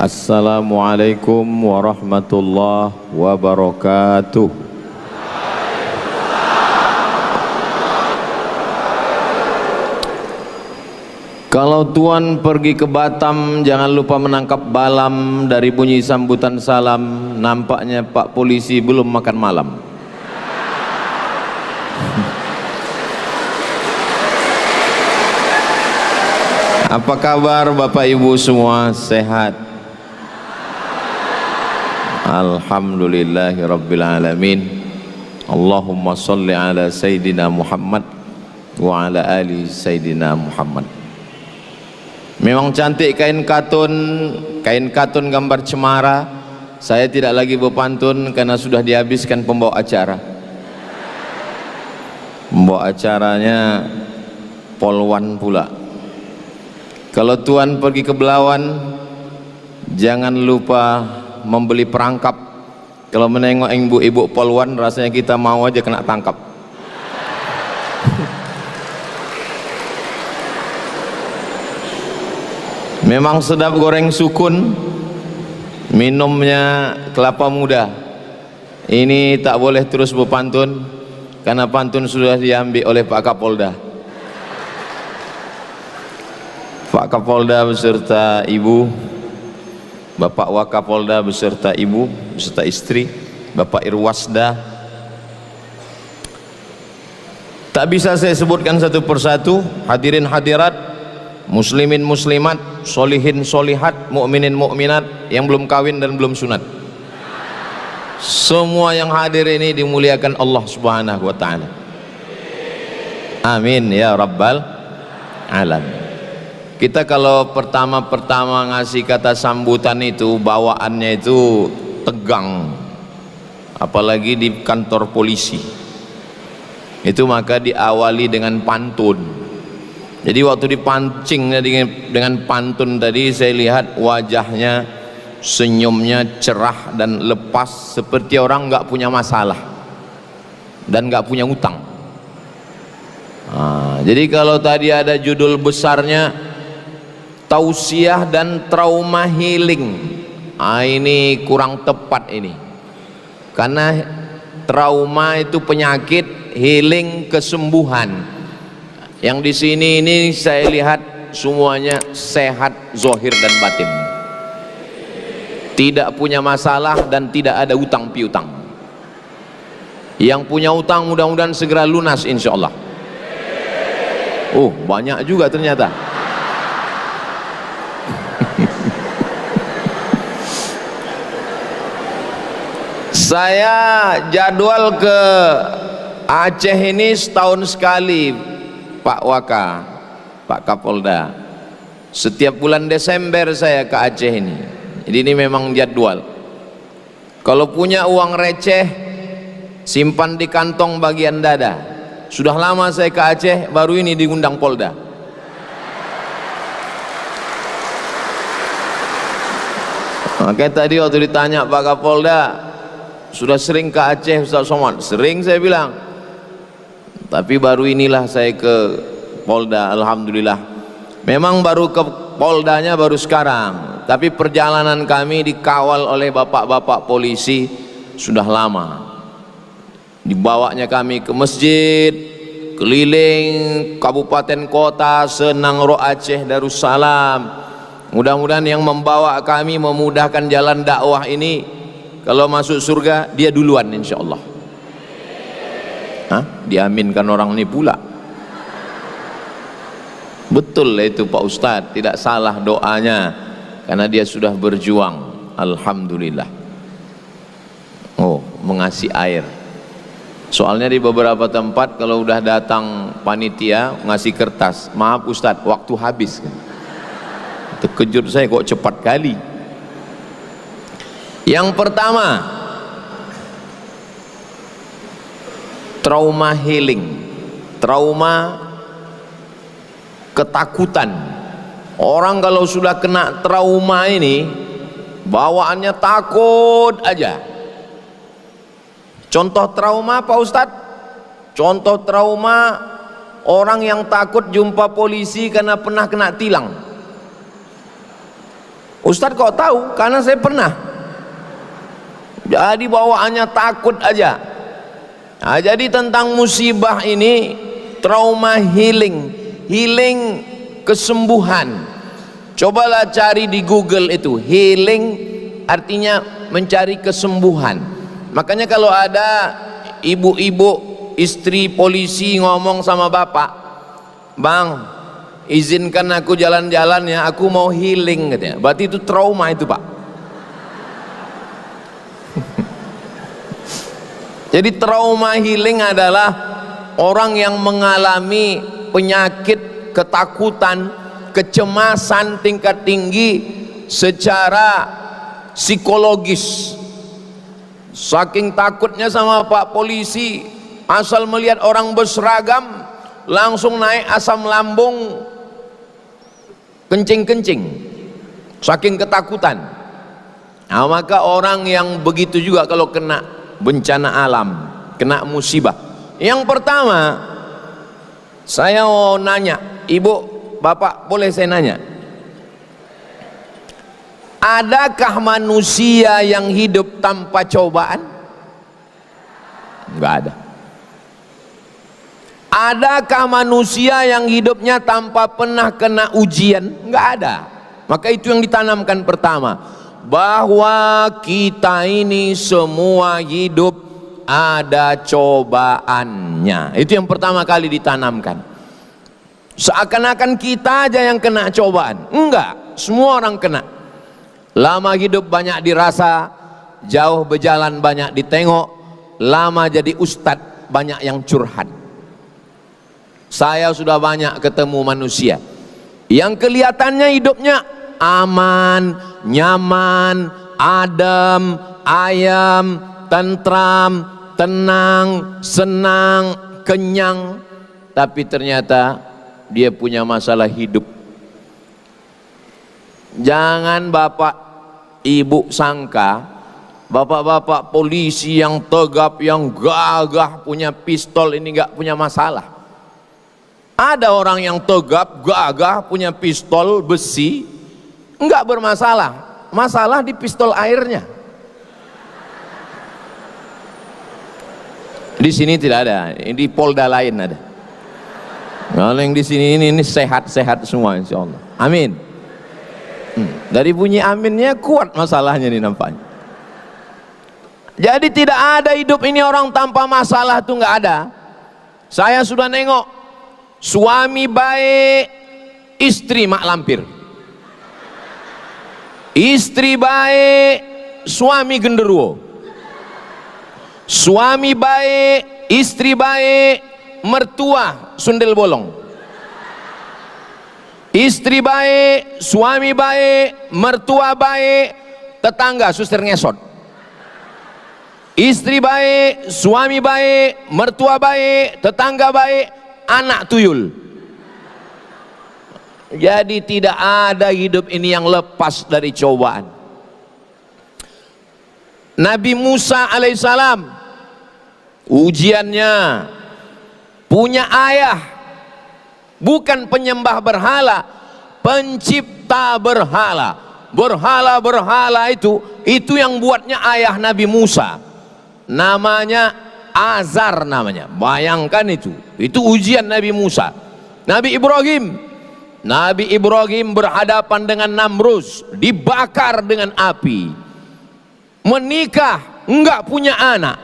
Assalamualaikum warahmatullahi wabarakatuh. Kalau Tuan pergi ke Batam, jangan lupa menangkap balam. Dari bunyi sambutan salam, nampaknya Pak Polisi belum makan malam. Apa kabar Bapak Ibu semua? Sehat? Alhamdulillahirabbil alamin. Allahumma sholli ala Sayyidina Muhammad wa ala ali Sayyidina Muhammad. Memang cantik kain katun gambar cemara. Saya tidak lagi berpantun karena sudah dihabiskan pembawa acara. Pembawa acaranya polwan pula. Kalau Tuan pergi ke Belawan, jangan lupa membeli perangkap. Kalau menengok ibu-ibu polwan, rasanya kita mau aja kena tangkap. Memang sedap goreng sukun, minumnya kelapa muda. Ini tak boleh terus berpantun, karena pantun sudah diambil oleh Pak Kapolda. Pak Kapolda beserta ibu, Bapak Wakapolda beserta ibu, beserta istri, Bapak Irwasda. Tak bisa saya sebutkan satu persatu. Hadirin hadirat, muslimin muslimat, solihin solihat, mukminin mukminat yang belum kawin dan belum sunat. Semua yang hadir ini dimuliakan Allah Subhanahu wa taala. Amin ya rabbal alamin. Kita kalau pertama-pertama ngasih kata sambutan itu, bawaannya itu tegang, apalagi di kantor polisi. Itu maka diawali dengan pantun. Jadi waktu dipancing dengan pantun tadi, saya lihat wajahnya, senyumnya cerah dan lepas, seperti orang nggak punya masalah dan nggak punya utang. Jadi kalau tadi ada judul besarnya tausiah dan trauma healing, ini kurang tepat ini, karena trauma itu penyakit, healing kesembuhan. Yang di sini ini saya lihat semuanya sehat zahir dan batin, tidak punya masalah dan tidak ada utang piutang. Yang punya utang mudah-mudahan segera lunas insyaallah. Oh, banyak juga ternyata. Saya jadwal ke Aceh ini setahun sekali, Pak Waka, Pak Kapolda. Setiap bulan Desember saya ke Aceh ini. Jadi ini memang jadwal. Kalau punya uang receh, simpan di kantong bagian dada. Sudah lama saya ke Aceh, baru ini diundang Polda. Makanya tadi waktu ditanya Pak Kapolda, sudah sering ke Aceh Ustaz Somad? Sering saya bilang, tapi baru inilah saya ke Polda. Alhamdulillah. Memang baru ke Poldanya baru sekarang, tapi perjalanan kami dikawal oleh bapak-bapak polisi sudah lama. Dibawanya kami ke masjid, keliling kabupaten kota, Senangro Aceh Darussalam. Mudah-mudahan yang membawa kami memudahkan jalan dakwah ini. Kalau masuk surga dia duluan insyaallah. Diaminkan orang ini pula. Betul itu Pak Ustadz, tidak salah doanya, karena dia sudah berjuang. Alhamdulillah. Oh, mengasih air. Soalnya di beberapa tempat kalau udah datang panitia ngasih kertas, maaf Ustadz, waktu habis. Terkejut saya, kok cepat kali. Yang pertama, trauma healing, trauma ketakutan. Orang kalau sudah kena trauma ini, bawaannya takut aja. Contoh trauma Pak Ustadz, contoh trauma orang yang takut jumpa polisi karena pernah kena tilang. Ustadz kok tahu? Karena saya pernah. Jadi bawaannya takut aja. Nah, jadi tentang musibah ini, trauma healing, healing kesembuhan. Cobalah cari di Google itu, healing artinya mencari kesembuhan. Makanya kalau ada ibu-ibu istri polisi ngomong sama bapak, "Bang, izinkan aku jalan-jalan ya, aku mau healing," katanya. Berarti itu trauma itu, Pak. Jadi trauma healing adalah orang yang mengalami penyakit, ketakutan, kecemasan tingkat tinggi secara psikologis. Saking takutnya sama Pak polisi, asal melihat orang berseragam langsung naik asam lambung, kencing-kencing, saking ketakutan. Nah, maka orang yang begitu juga kalau kena bencana alam, kena musibah. Yang pertama, saya mau nanya, ibu, bapak, boleh saya nanya? Adakah manusia yang hidup tanpa cobaan? Enggak ada. Adakah manusia yang hidupnya tanpa pernah kena ujian? Enggak ada. Maka itu yang ditanamkan pertama, bahwa kita ini semua hidup ada cobaannya. Itu yang pertama kali ditanamkan. Seakan-akan kita aja yang kena cobaan. Enggak, semua orang kena. Lama hidup banyak dirasa, jauh berjalan banyak ditengok, lama jadi ustadz banyak yang curhat. Saya sudah banyak ketemu manusia yang kelihatannya hidupnya aman, nyaman, adem, ayam, tentram, tenang, senang, kenyang, tapi ternyata dia punya masalah hidup. Jangan bapak ibu sangka bapak-bapak polisi yang tegap, yang gagah, punya pistol ini nggak punya masalah. Ada orang yang tegap, gagah, punya pistol besi, nggak bermasalah. Masalah di pistol airnya. Di sini tidak ada, di Polda lain ada. Kalau yang di sini ini sehat-sehat semua, insya Allah. Amin. Dari bunyi aminnya kuat masalahnya nih nampaknya. Jadi tidak ada hidup ini orang tanpa masalah, tuh nggak ada. Saya sudah nengok suami baik, istri mak lampir. Istri baik, suami genderuwo. Suami baik, istri baik, mertua sundel bolong. Istri baik, suami baik, mertua baik, tetangga suster ngesot. Istri baik, suami baik, mertua baik, tetangga baik, anak tuyul. Jadi tidak ada hidup ini yang lepas dari cobaan. Nabi Musa alaihissalam, ujiannya punya ayah, bukan penyembah berhala, pencipta berhala. Berhala-berhala itu yang buatnya ayah Nabi Musa. Namanya Azar namanya. Bayangkan itu ujian Nabi Musa. Nabi Ibrahim berhadapan dengan Namrus, dibakar dengan api. Menikah, enggak punya anak.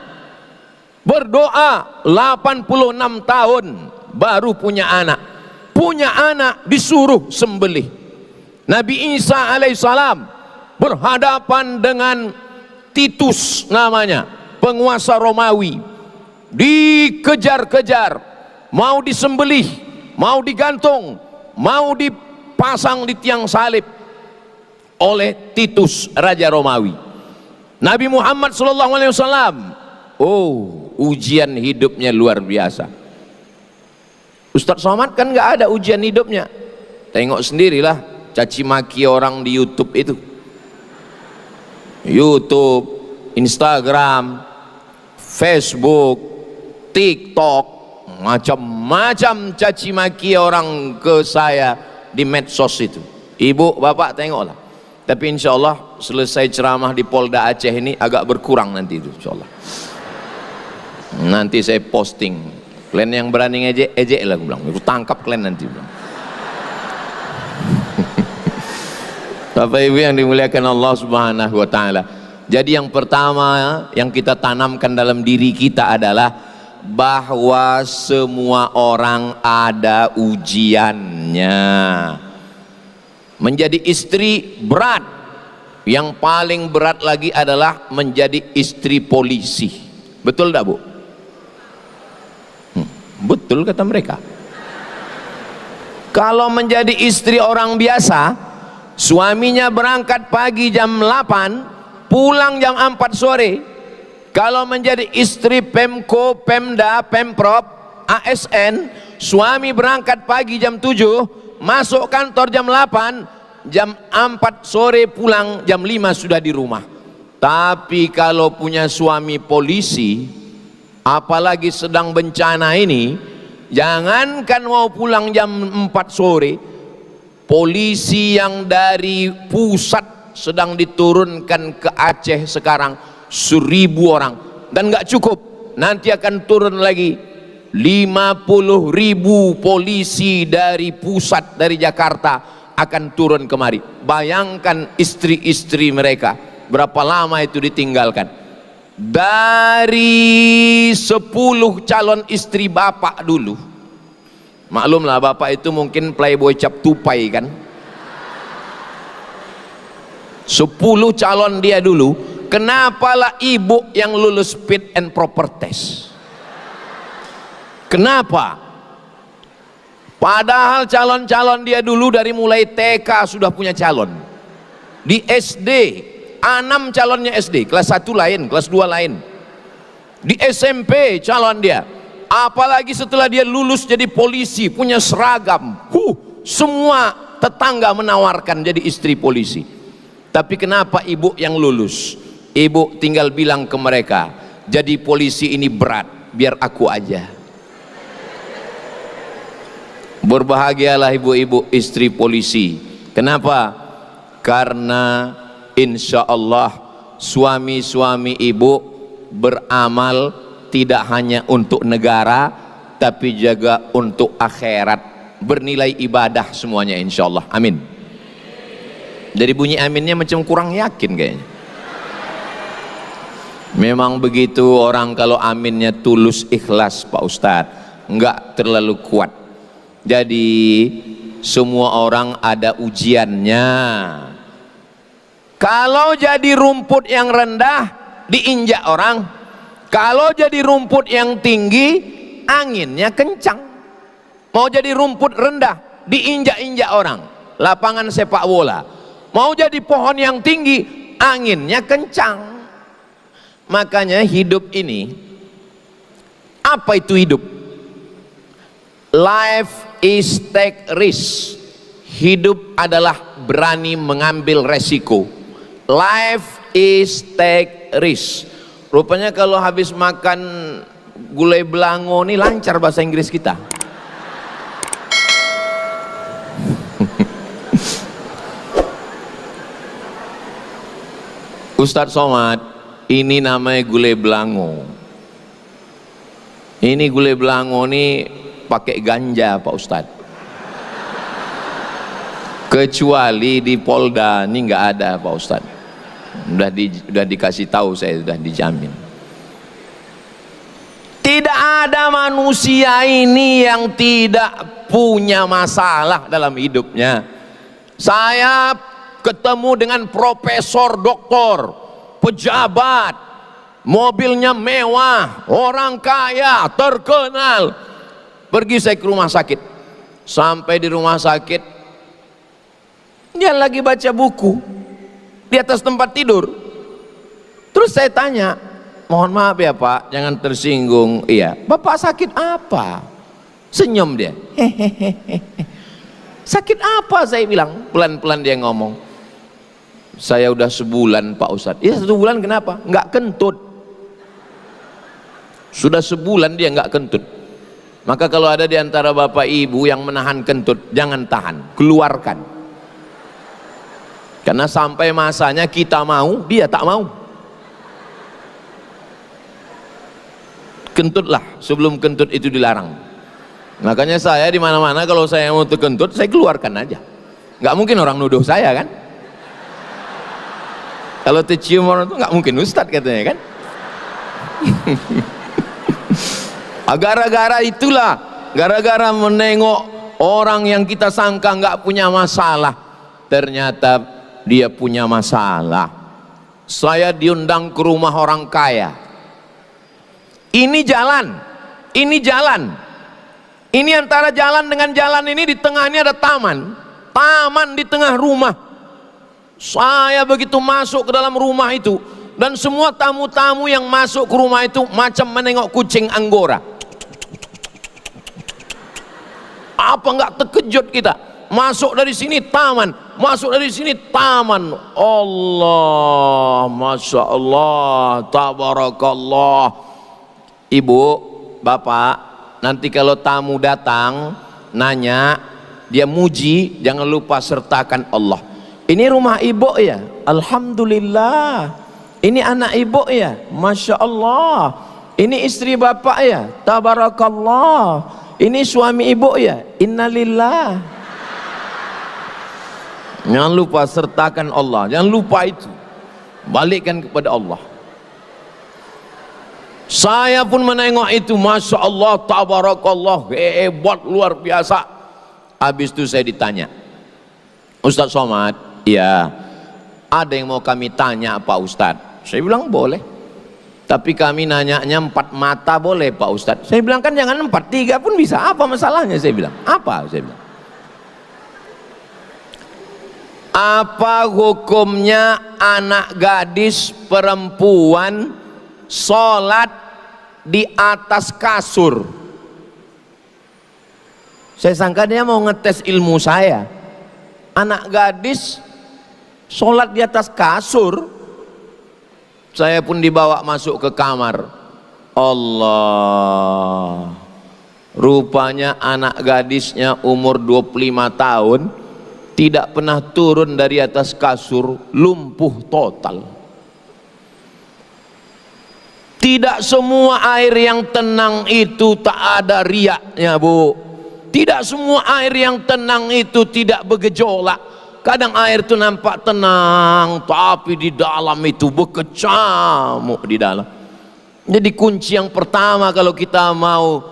Berdoa 86 tahun baru punya anak. Punya anak disuruh sembelih. Nabi Isa alaihissalam berhadapan dengan Titus namanya, penguasa Romawi, dikejar-kejar, mau disembelih, mau digantung, mau dipasang di tiang salib oleh Titus raja Romawi. Nabi Muhammad SAW, ujian hidupnya luar biasa. Ustadz Somad kan nggak ada ujian hidupnya. Tengok sendirilah caci maki orang di YouTube itu. YouTube, Instagram, Facebook, TikTok, macam-macam caci maki orang ke saya di medsos itu. Ibu, bapak tengoklah. Tapi insya Allah selesai ceramah di Polda Aceh ini agak berkurang nanti itu insya Allah. Nanti saya posting. Kalian yang berani ngejek, ejek lah, aku bilang. Aku tangkap kalian nanti, bilang. Bapak Ibu yang dimuliakan Allah Subhanahu wa taala. Jadi yang pertama yang kita tanamkan dalam diri kita adalah bahwa semua orang ada ujiannya. Menjadi istri berat. Yang paling berat lagi adalah menjadi istri polisi. Betul tak, Bu? Betul kata mereka. Kalau menjadi istri orang biasa, suaminya berangkat pagi jam 8, pulang jam 4 sore. Kalau menjadi istri Pemko, Pemda, Pemprov, ASN, suami berangkat pagi jam 7, masuk kantor jam 8, jam 4 sore pulang, jam 5 sudah di rumah. Tapi kalau punya suami polisi, apalagi sedang bencana ini, jangankan mau pulang jam 4 sore, polisi yang dari pusat sedang diturunkan ke Aceh sekarang 1.000 orang, dan nggak cukup, nanti akan turun lagi 50.000 polisi dari pusat, dari Jakarta akan turun kemari. Bayangkan istri-istri mereka berapa lama itu ditinggalkan. Dari 10 calon istri bapak dulu, maklumlah bapak itu mungkin playboy cap tupai kan, 10 calon dia dulu. Kenapalah ibu yang lulus fit and proper test? Kenapa? Padahal calon-calon dia dulu dari mulai TK sudah punya calon. Di SD 6 calonnya SD, kelas 1 lain, kelas 2 lain. Di SMP calon dia. Apalagi setelah dia lulus jadi polisi, punya seragam. Semua tetangga menawarkan jadi istri polisi. Tapi kenapa ibu yang lulus? Ibu tinggal bilang ke mereka, jadi polisi ini berat, biar aku aja. Berbahagialah ibu-ibu istri polisi. Kenapa? Karena insya Allah suami-suami ibu beramal tidak hanya untuk negara, tapi juga untuk akhirat, bernilai ibadah semuanya insya Allah. Amin. Dari bunyi aminnya macam kurang yakin kayaknya. Memang begitu orang kalau aminnya tulus ikhlas Pak Ustadz, enggak terlalu kuat. Jadi semua orang ada ujiannya. Kalau jadi rumput yang rendah diinjak orang, kalau jadi rumput yang tinggi anginnya kencang. Mau jadi rumput rendah diinjak-injak orang, lapangan sepak bola. Mau jadi pohon yang tinggi anginnya kencang. Makanya hidup ini, apa itu hidup? Life is take risk. Hidup adalah berani mengambil resiko. Life is take risk. Rupanya kalau habis makan gulai belango ini lancar bahasa Inggris kita. Ustadz Somad, ini namanya gulai belango. Ini gulai belango ini pakai ganja Pak Ustadz. Kecuali di Polda ini nggak ada Pak Ustadz. Udah dikasih tahu saya, sudah dijamin. Tidak ada manusia ini yang tidak punya masalah dalam hidupnya. Saya ketemu dengan profesor, doktor, pejabat, mobilnya mewah, orang kaya, terkenal. Pergi saya ke rumah sakit. Sampai di rumah sakit, dia lagi baca buku di atas tempat tidur. Terus saya tanya, mohon maaf ya Pak, jangan tersinggung. Iya, Bapak sakit apa? Senyum dia. Hehehe. Sakit apa? Saya bilang. Pelan-pelan dia ngomong, saya udah sebulan Pak Ustadz. Iya, 1 bulan kenapa? Nggak kentut. Sudah sebulan dia nggak kentut. Maka kalau ada di antara bapak ibu yang menahan kentut, jangan tahan, keluarkan. Karena sampai masanya kita mau, dia tak mau. Kentutlah sebelum kentut itu dilarang. Makanya saya di mana-mana kalau saya mau terkentut, saya keluarkan aja. Nggak mungkin orang nuduh saya kan? Kalau tercium orang itu nggak mungkin ustadz katanya kan? Gara-gara itulah, gara-gara menengok orang yang kita sangka nggak punya masalah, ternyata dia punya masalah. Saya diundang ke rumah orang kaya. Ini jalan, ini antara jalan dengan jalan ini, di tengah ini ada taman di tengah rumah. Saya begitu masuk ke dalam rumah itu, dan semua tamu-tamu yang masuk ke rumah itu macam menengok kucing Anggora. Apa nggak terkejut kita? Masuk dari sini taman, masuk dari sini taman. Allah, masya Allah, tabarakallah. Ibu, bapak, nanti kalau tamu datang nanya, dia muji, jangan lupa sertakan Allah. Ini rumah ibu ya, alhamdulillah. Ini anak ibu ya, masya Allah. Ini istri bapak ya, tabarakallah. Ini suami ibu ya, innalillah. Jangan lupa sertakan Allah, jangan lupa itu, balikkan kepada Allah. Saya pun menengok itu, masya Allah, tabarakallah, hebat, luar biasa. Habis itu saya ditanya, Ustadz Somad, ya, ada yang mau kami tanya Pak Ustadz? Saya bilang boleh, tapi kami nanyanya 4 mata boleh Pak Ustadz? Saya bilang kan jangan 4, 3 pun bisa, apa masalahnya? Saya bilang, apa? Saya bilang, apa hukumnya anak gadis perempuan sholat di atas kasur? Saya sangka dia mau ngetes ilmu saya. Anak gadis sholat di atas kasur. Saya pun dibawa masuk ke kamar. Allah, rupanya anak gadisnya umur 25 tahun, tidak pernah turun dari atas kasur, lumpuh total. Tidak semua air yang tenang itu tak ada riaknya, Bu. Tidak semua air yang tenang itu tidak bergejolak. Kadang air itu nampak tenang, tapi di dalam itu berkecamuk di dalam. Jadi kunci yang pertama kalau kita mau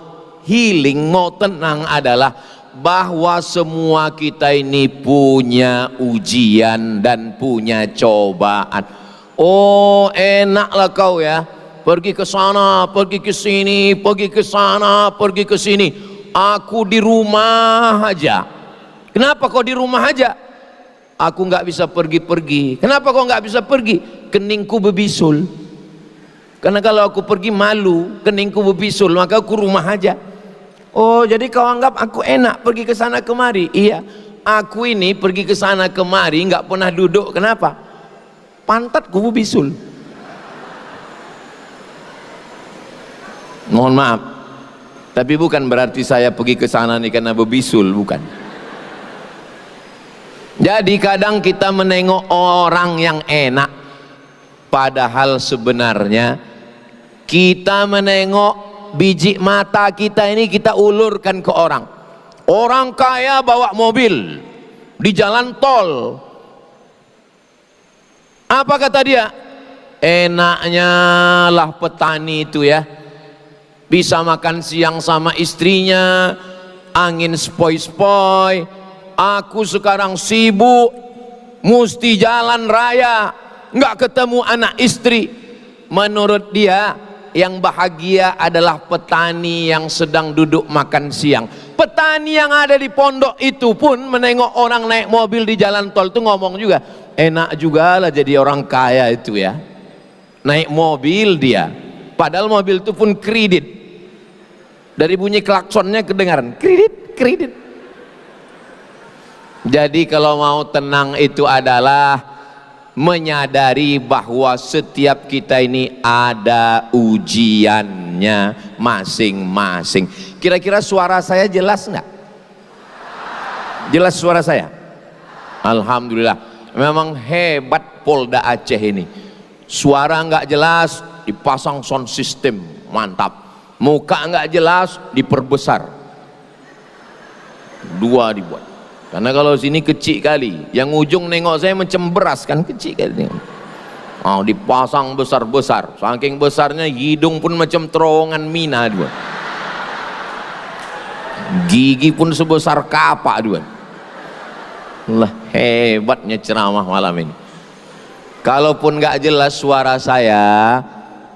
healing, mau tenang adalah bahwa semua kita ini punya ujian dan punya cobaan. Oh, enaklah kau ya, pergi ke sana, pergi ke sini, pergi ke sana, pergi ke sini. Aku di rumah aja. Kenapa kau di rumah aja? Aku nggak bisa pergi-pergi. Kenapa kau nggak bisa pergi? Keningku berbisul. Karena kalau aku pergi malu, keningku berbisul, maka aku rumah aja. Oh, jadi kau anggap aku enak pergi ke sana kemari? Iya, aku ini pergi ke sana kemari nggak pernah duduk. Kenapa? Pantatku berbisul. Mohon maaf, tapi bukan berarti saya pergi ke sana nih karena berbisul, bukan. Jadi kadang kita menengok orang yang enak, padahal sebenarnya kita menengok biji mata kita ini, kita ulurkan ke orang. Orang kaya bawa mobil di jalan tol, apa kata dia? Enaknya lah petani itu ya, bisa makan siang sama istrinya, angin spoi-spoi. Aku sekarang sibuk, mesti jalan raya, nggak ketemu anak istri. Menurut dia, yang bahagia adalah petani yang sedang duduk makan siang. Petani yang ada di pondok itu pun menengok orang naik mobil di jalan tol itu ngomong juga, enak juga lah jadi orang kaya itu ya, naik mobil dia, padahal mobil itu pun kredit. Dari bunyi klaksonnya kedengaran kredit, kredit. Jadi kalau mau tenang itu adalah menyadari bahwa setiap kita ini ada ujiannya masing-masing. Kira-kira suara saya jelas nggak? Jelas suara saya? Alhamdulillah. Memang hebat Polda Aceh ini. Suara nggak jelas, dipasang sound system, mantap. Muka nggak jelas, diperbesar. Dua dibuat. Karena kalau sini kecil kali, yang ujung nengok saya macam beras kan, kecil kali. Oh, dipasang besar-besar, saking besarnya hidung pun macam terowongan mina dua. Gigi pun sebesar kapak dua. Lah, hebatnya ceramah malam ini. Kalaupun nggak jelas suara saya,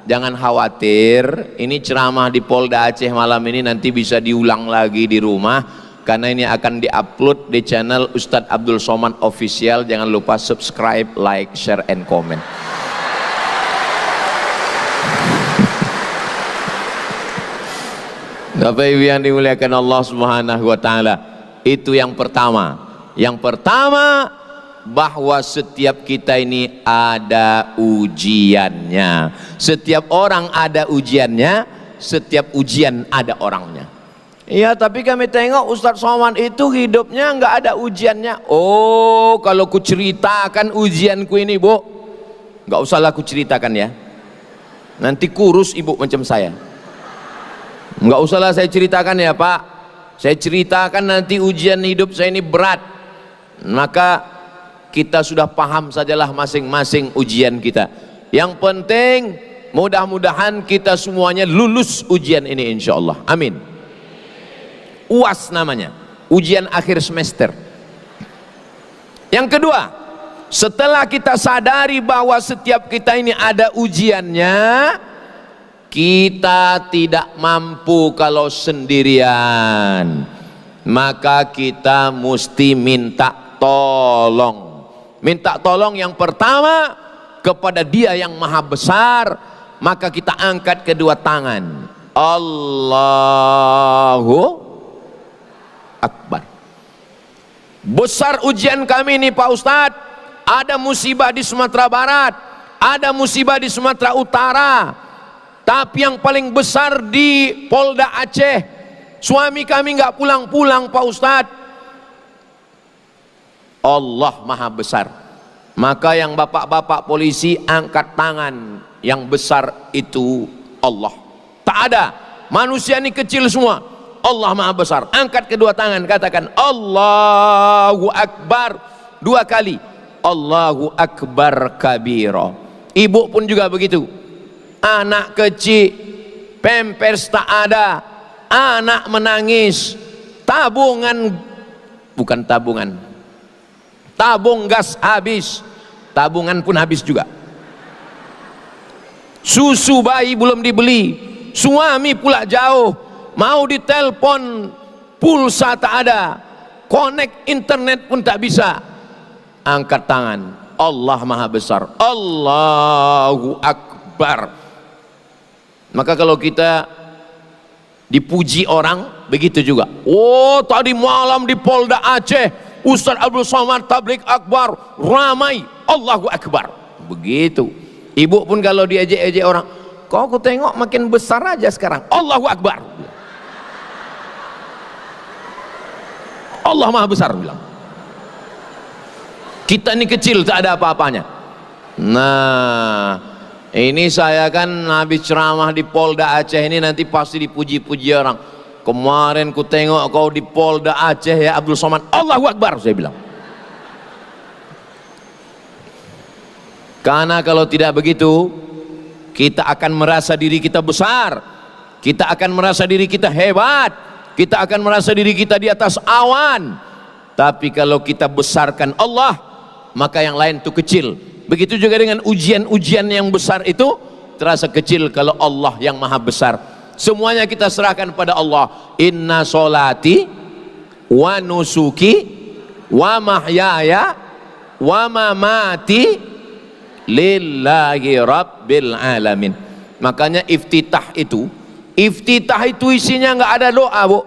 jangan khawatir. Ini ceramah di Polda Aceh malam ini nanti bisa diulang lagi di rumah, karena ini akan diupload di channel Ustadz Abdul Somad Official. Jangan lupa subscribe, like, share, and comment. Bapak Ibu yang dimuliakan Allah Subhanahu wa taala, itu yang pertama. Yang pertama, bahwa setiap kita ini ada ujiannya. Setiap orang ada ujiannya, setiap ujian ada orangnya. Iya, tapi kami tengok Ustadz Somad itu hidupnya nggak ada ujiannya. Oh, kalau ku ceritakan ujianku ini, Bu, nggak usahlah ku ceritakan ya. Nanti kurus ibu macam saya. Nggak usahlah saya ceritakan ya Pak. Saya ceritakan nanti ujian hidup saya ini berat. Maka kita sudah paham sajalah masing-masing ujian kita. Yang penting mudah-mudahan kita semuanya lulus ujian ini insya Allah. Amin. UAS namanya, ujian akhir semester. Yang kedua, setelah kita sadari bahwa setiap kita ini ada ujiannya, kita tidak mampu kalau sendirian, maka kita mesti minta tolong. Minta tolong yang pertama kepada Dia yang Maha Besar. Maka kita angkat kedua tangan, Allahu Akbar. Besar ujian kami ini Pak Ustadz. Ada musibah di Sumatera Barat, ada musibah di Sumatera Utara, tapi yang paling besar di Polda Aceh. Suami kami nggak pulang-pulang Pak Ustadz. Allah Maha Besar. Maka yang bapak-bapak polisi angkat tangan, yang besar itu Allah. Tak ada, manusia ini kecil semua. Allah Maha Besar. Angkat kedua tangan, katakan Allahu Akbar 2 kali. Allahu Akbar kabira. Ibu pun juga begitu. Anak kecil, pampers tak ada, anak menangis, tabungan, bukan tabungan, tabung gas habis, tabungan pun habis juga. Susu bayi belum dibeli, suami pula jauh, mau ditelepon pulsa tak ada, connect internet pun tak bisa. Angkat tangan, Allah Maha Besar, Allahu Akbar. Maka kalau kita dipuji orang, begitu juga. Oh, tadi malam di Polda Aceh Ustadz Abdul Somad tablik akbar, ramai, Allahu Akbar. Begitu. Ibu pun kalau diejek-ejek orang, kok aku tengok makin besar aja sekarang, Allahu Akbar. Allah Maha Besar bilang. Kita ini kecil, tak ada apa-apanya. Nah, ini saya kan habis ceramah di Polda Aceh ini, nanti pasti dipuji-puji orang. Kemarin ku tengok kau di Polda Aceh ya Abdul Somad, Allahu Akbar, saya bilang. Karena kalau tidak begitu, kita akan merasa diri kita besar, kita akan merasa diri kita hebat, kita akan merasa diri kita di atas awan. Tapi kalau kita besarkan Allah, maka yang lain itu kecil. Begitu juga dengan ujian-ujian yang besar itu terasa kecil kalau Allah yang Maha Besar. Semuanya kita serahkan pada Allah. Inna solati wa nusuki wa mahyaya wa mamati lillahi rabbil alamin. Makanya iftitah itu isinya nggak ada doa, Bu.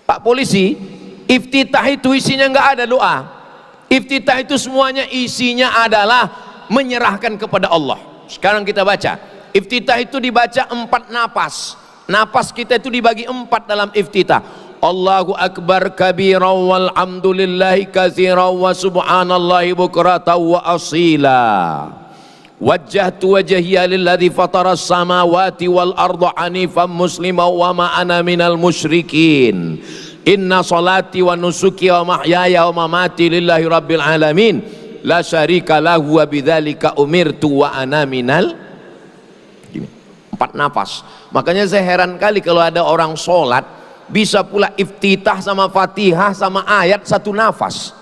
Pak polisi, iftitah itu isinya nggak ada doa. Iftitah itu semuanya isinya adalah menyerahkan kepada Allah. Sekarang kita baca, iftitah itu dibaca 4 napas. Napas kita itu dibagi 4 dalam iftitah. Allahu akbar kabiran walhamdulillahi katsiran wa subhanallahi bukratan wa asila. Wajjahtu wajhiya lilladzi fataras samawati wal arda hanifan musliman wa ma ana minal musyrikin. Inna salati wa nusuki wa mahyaya wa mamati lillahi rabbil alamin la syarika lahu wa bidzalika umirtu wa ana minal. 4 nafas. Makanya saya heran kali kalau ada orang sholat bisa pula iftitah sama Fatihah sama ayat 1 nafas.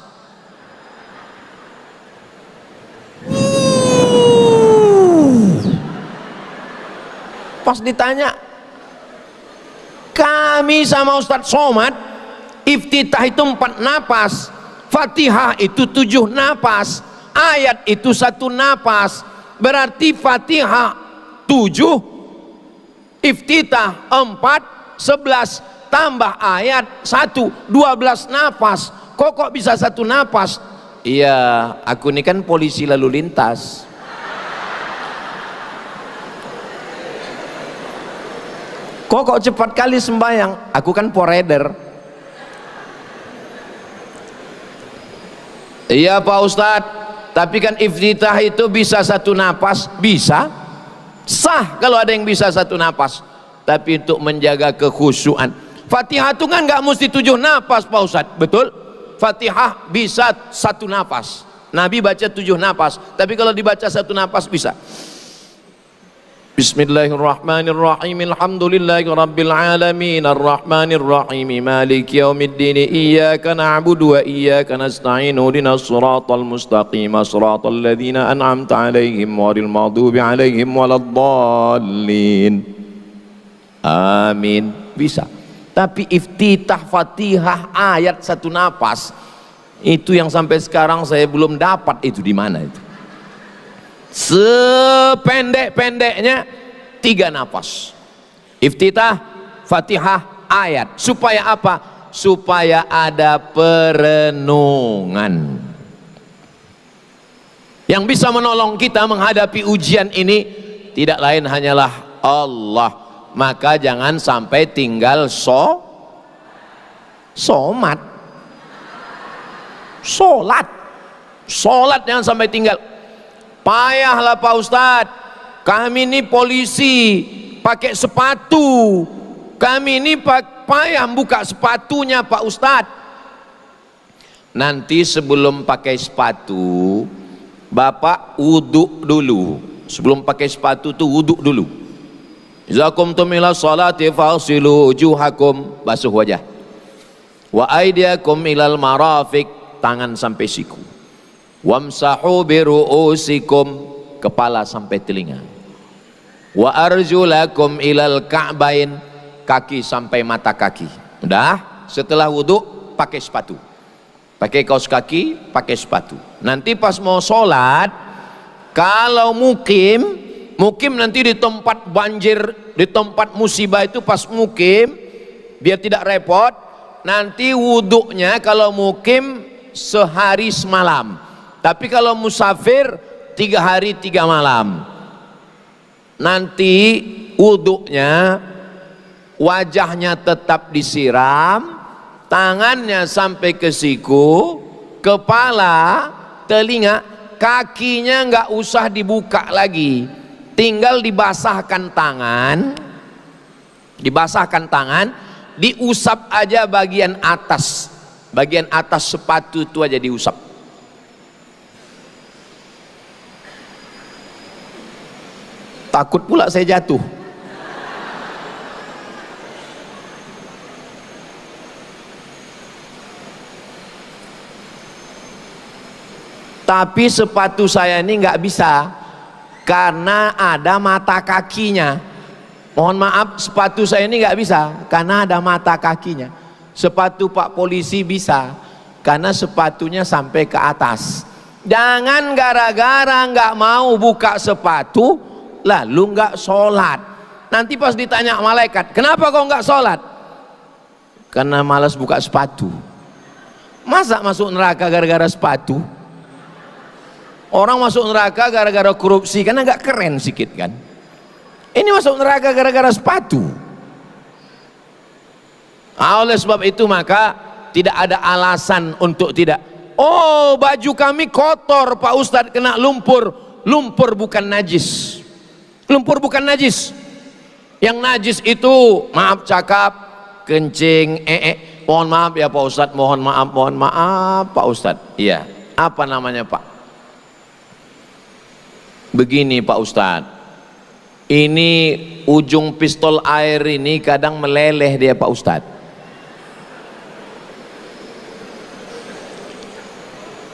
Pas ditanya, kami sama Ustadz Somad iftitah itu 4 nafas, Fatihah itu 7 nafas, ayat itu 1 nafas. Berarti Fatihah 7, iftitah 4, 11 tambah ayat 1, 12 nafas. Kok bisa 1 nafas? Iya, aku ini kan polisi lalu lintas. Kok cepat kali sembahyang? Aku kan poreder. Iya Pak Ustadz, tapi kan iftitah itu bisa 1 napas, bisa sah kalau ada yang bisa 1 napas. Tapi untuk menjaga kekhusyuan, Fatihah itu kan nggak mesti 7 napas Pak Ustadz, betul? Fatihah bisa 1 napas, Nabi baca 7 napas, tapi kalau dibaca 1 napas bisa. Bismillahirrahmanirrahim. Alhamdulillahi rabbil alamin arrahmanir rahim maliki yaumiddin iyyaka na'budu wa iyyaka nasta'in ihdinas siratal mustaqim siratal ladzina an'amta 'alaihim ghairil maghdubi 'alaihim waladdallin. Amin. Bisa. Tapi iftitah Fatihah ayat 1 napas itu yang sampai sekarang saya belum dapat itu di mana itu. Sependek-pendeknya 3 nafas. Iftitah, Fatihah, ayat. Supaya apa? Supaya ada perenungan. Yang bisa menolong kita menghadapi ujian ini tidak lain hanyalah Allah. Maka jangan sampai tinggal somat. Sholat jangan sampai tinggal. Payahlah Pak Ustadz, kami ini polisi pakai sepatu, kami ini payah buka sepatunya Pak Ustadz. Nanti sebelum pakai sepatu Bapak wudhu dulu. Sebelum pakai sepatu tuh wudhu dulu. Iza qumtum ila sholati faghsilu wujuhakum, basuh wajah, wa aydiyakum ilal marafiq, tangan sampai siku, wamsahu biru'usikum, kepala sampai telinga, wa arjulakum ilal ka'bain, kaki sampai mata kaki. Udah, setelah wudhu pakai sepatu, pakai kaos kaki, pakai sepatu. Nanti pas mau sholat, kalau mukim nanti di tempat banjir, di tempat musibah itu pas mukim, biar tidak repot, nanti wudhunya kalau mukim sehari semalam, tapi kalau musafir 3 hari 3 malam. Nanti wudhunya wajahnya tetap disiram, tangannya sampai ke siku, kepala, telinga, kakinya nggak usah dibuka lagi, tinggal dibasahkan tangan, diusap aja bagian atas sepatu itu aja diusap. Takut pula saya jatuh. Tapi sepatu saya ini nggak bisa karena ada mata kakinya. Mohon maaf, sepatu saya ini nggak bisa karena ada mata kakinya. Sepatu Pak Polisi bisa karena sepatunya sampai ke atas. Jangan gara-gara nggak mau buka sepatu lalu nggak sholat. Nanti pas ditanya malaikat, kenapa kau nggak sholat? Karena malas buka sepatu. Masa masuk neraka gara-gara sepatu? Orang masuk neraka gara-gara korupsi kan agak keren sedikit kan. Ini masuk neraka gara-gara sepatu. Oleh sebab itu maka tidak ada alasan untuk tidak. Oh, baju kami kotor Pak Ustadz, kena lumpur. Lumpur bukan najis. Lumpur bukan najis. Yang najis itu, maaf cakap, kencing, mohon maaf ya Pak Ustadz, mohon maaf Pak Ustadz. Iya, apa namanya Pak? Begini Pak Ustadz, ini ujung pistol air ini kadang meleleh dia Pak Ustadz.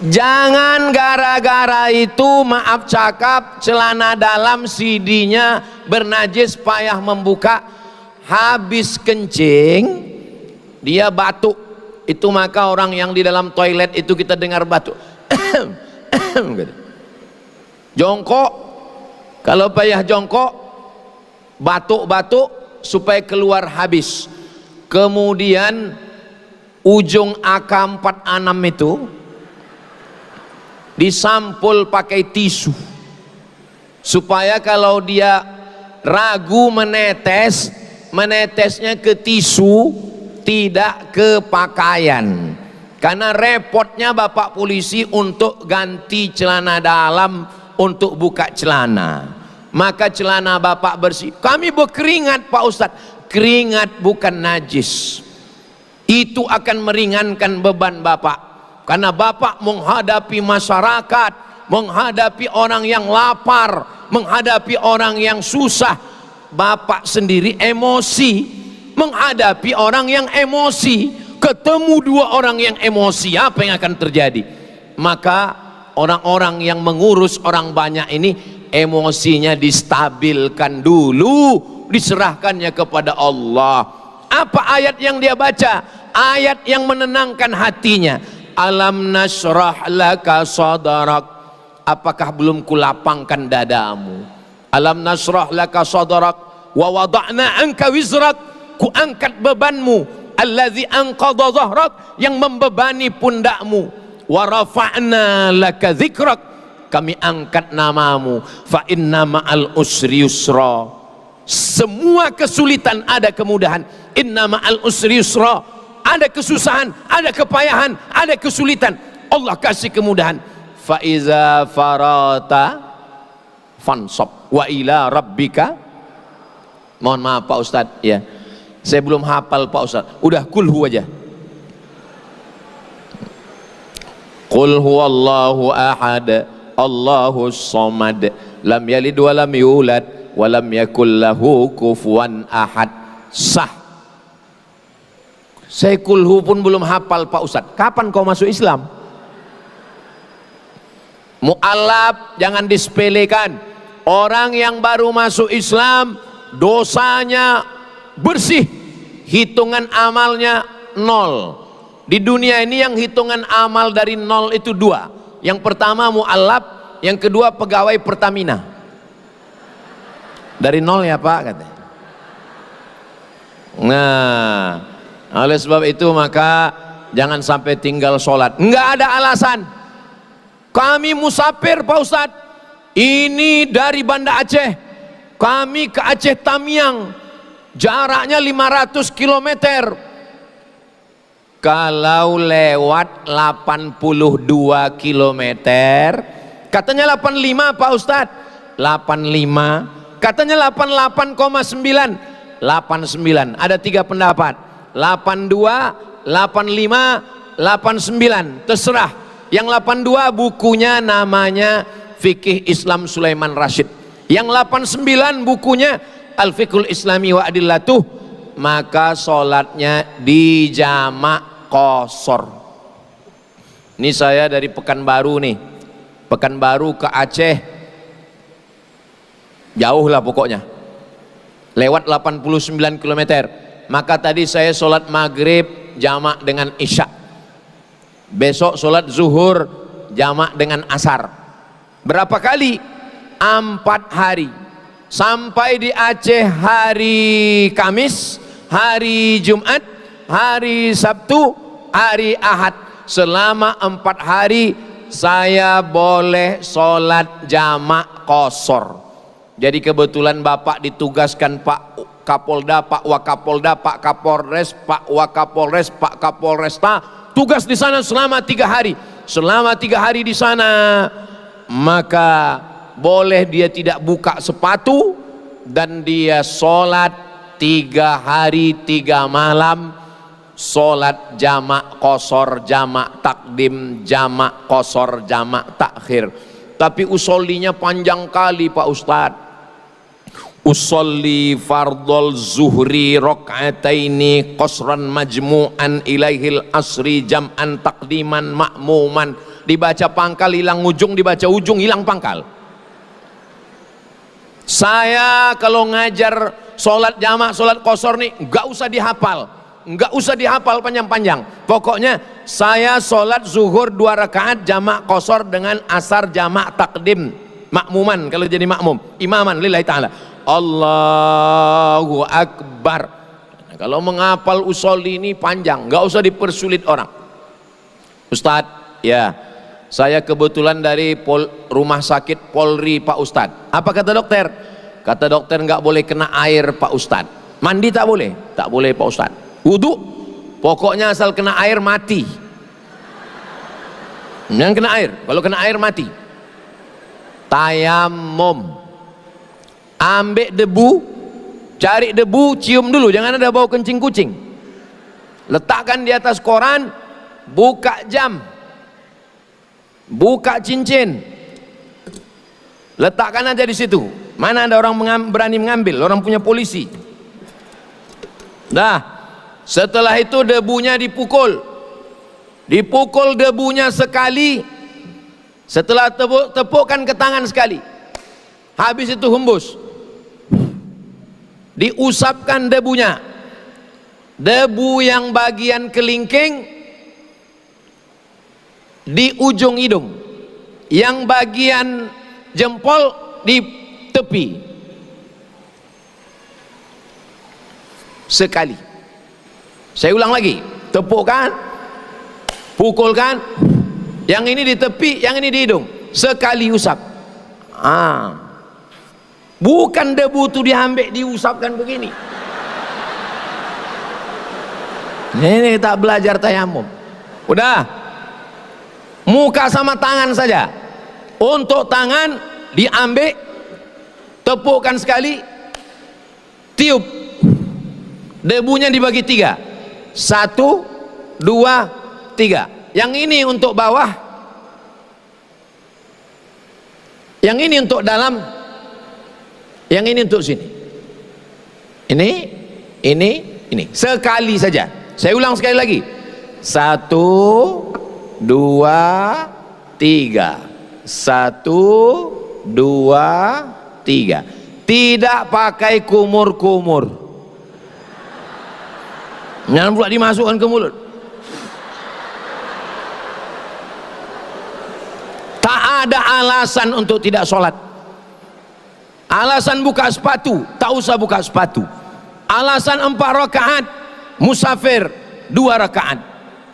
Jangan gara-gara itu, maaf cakap, celana dalam CD-nya bernajis payah membuka, habis kencing dia batuk. Itu maka orang yang di dalam toilet itu kita dengar batuk. Jongkok, kalau payah jongkok, batuk-batuk supaya keluar habis. Kemudian ujung AK-46 itu disampul pakai tisu supaya kalau dia ragu menetes, menetesnya ke tisu, tidak ke pakaian. Karena repotnya Bapak polisi untuk ganti celana dalam, untuk buka celana, maka celana Bapak bersih. Kami berkeringat Pak Ustadz. Keringat bukan najis, itu akan meringankan beban Bapak. Karena Bapak menghadapi masyarakat, menghadapi orang yang lapar, menghadapi orang yang susah. Bapak sendiri emosi, menghadapi orang yang emosi. Ketemu dua orang yang emosi, apa yang akan terjadi? Maka orang-orang yang mengurus orang banyak ini, emosinya distabilkan dulu, diserahkannya kepada Allah. Apa ayat yang dia baca? Ayat yang menenangkan hatinya. Alam nasrah laka sadrak, apakah belum kulapangkan dadamu? Alam nasrah laka sadrak wa wada'na anka wizrak, ku angkat bebanmu. Allazi anqadha dhahrak, yang membebani pundakmu. Wa rafa'na laka dzikrak, kami angkat namamu. Fa inna ma'al usri yusra, semua kesulitan ada kemudahan. Inna ma'al usri yusra, ada kesusahan, ada kepayahan, ada kesulitan, Allah kasih kemudahan. Fa iza farata fansab wa ila rabbika. Mohon maaf Pak Ustadz ya, saya belum hafal Pak Ustadz. Udah kulhu aja. Qul huwallahu ahad, Allahus samad, lam yalid wa lam yulad wa lam yakul lahu kufuwan ahad. Sah. Saya kulhu pun belum hafal Pak Ustadz. Kapan kau masuk Islam? Mu'alaf jangan disepelekan. Orang yang baru masuk Islam, dosanya bersih, hitungan amalnya 0. Di dunia ini yang hitungan amal dari 0 itu 2. Yang pertama mu'alaf, yang kedua pegawai Pertamina. Dari 0 ya Pak katanya. Nah, oleh sebab itu maka jangan sampai tinggal sholat. Enggak ada alasan. Kami musafir Pak Ustadz, ini dari Banda Aceh, kami ke Aceh Tamiang, jaraknya 500 km. Kalau lewat 82 km, katanya 85 Pak Ustadz, 85, katanya 88,9, 89, ada 3 pendapat. 82, 85, 89, terserah. Yang 82 bukunya namanya Fikih Islam Sulaiman Rashid. Yang 89 bukunya Al-Fiqhul Islami wa Adillatuh. Maka sholatnya di jamak qashar. Ini saya dari Pekanbaru nih, Pekanbaru ke Aceh, jauh lah pokoknya, lewat 89 km. Maka tadi saya sholat maghrib jamak dengan isya, besok sholat zuhur jamak dengan asar. Berapa kali? 4 hari. Sampai di Aceh hari Kamis, hari Jumat, hari Sabtu, hari Ahad. Selama 4 hari saya boleh sholat jamak qashar. Jadi kebetulan Bapak ditugaskan Pak Kapolda, Pak Wakapolda, Pak Kapolres, Pak Wakapolres, Pak Kapolresta, tugas di sana selama 3 hari. Selama 3 hari di sana, maka boleh dia tidak buka sepatu dan dia sholat 3 hari 3 malam, sholat jamak qasar, jamak takdim, jamak qasar, jamak takhir. Tapi usollinya panjang kali Pak Ustadz. Usolli fardol zuhri rok'ataini qasran majmu'an ilaihil asri jam'an takdiman ma'muman. Dibaca pangkal hilang ujung, dibaca ujung hilang pangkal. Saya kalau ngajar sholat jamak, sholat qasar nih nggak usah dihafal, nggak usah dihafal panjang-panjang. Pokoknya saya sholat zuhur 2 rakaat jamak qasar dengan asar jamak takdim makmuman, kalau jadi makmum, imaman lillahi ta'ala. Allahu Akbar. Nah, kalau menghafal usolli ini panjang, nggak usah dipersulit orang. Ustadz, ya saya kebetulan dari rumah sakit Polri Pak Ustadz. Apa kata dokter? Kata dokter nggak boleh kena air Pak Ustadz. Mandi tak boleh? Tak boleh Pak Ustadz. Wudhu? Pokoknya asal kena air mati. Yang kena air, kalau kena air mati. Tayamum. Ambil debu, cari debu, cium dulu, jangan ada bau kencing kucing. Letakkan di atas koran, buka jam, buka cincin, letakkan aja di situ. Mana ada orang berani mengambil, orang punya polisi. Dah, setelah itu debunya dipukul, dipukul debunya sekali. Setelah tepukkan ke tangan sekali, habis itu hembus. Diusapkan debunya, debu yang bagian kelingking di ujung hidung, yang bagian jempol di tepi, sekali. Saya ulang lagi, tepukkan, pukulkan, yang ini di tepi, yang ini di hidung, sekali usap. Bukan debu itu diambil diusapkan begini. Ini tak belajar tayamum. Udah, muka sama tangan saja. Untuk tangan diambil, tepukkan sekali, tiup, debunya dibagi 3, 1, 2, 3. Yang ini untuk bawah, yang ini untuk dalam, yang ini untuk sini. Ini sekali saja. Saya ulang sekali lagi. 1, 2, 3. 1, 2, 3. Tidak pakai kumur-kumur. Jangan pula dimasukkan ke mulut. Tak ada alasan untuk tidak sholat. Alasan buka sepatu, tak usah buka sepatu. Alasan 4 rakaat, musafir 2 rakaat,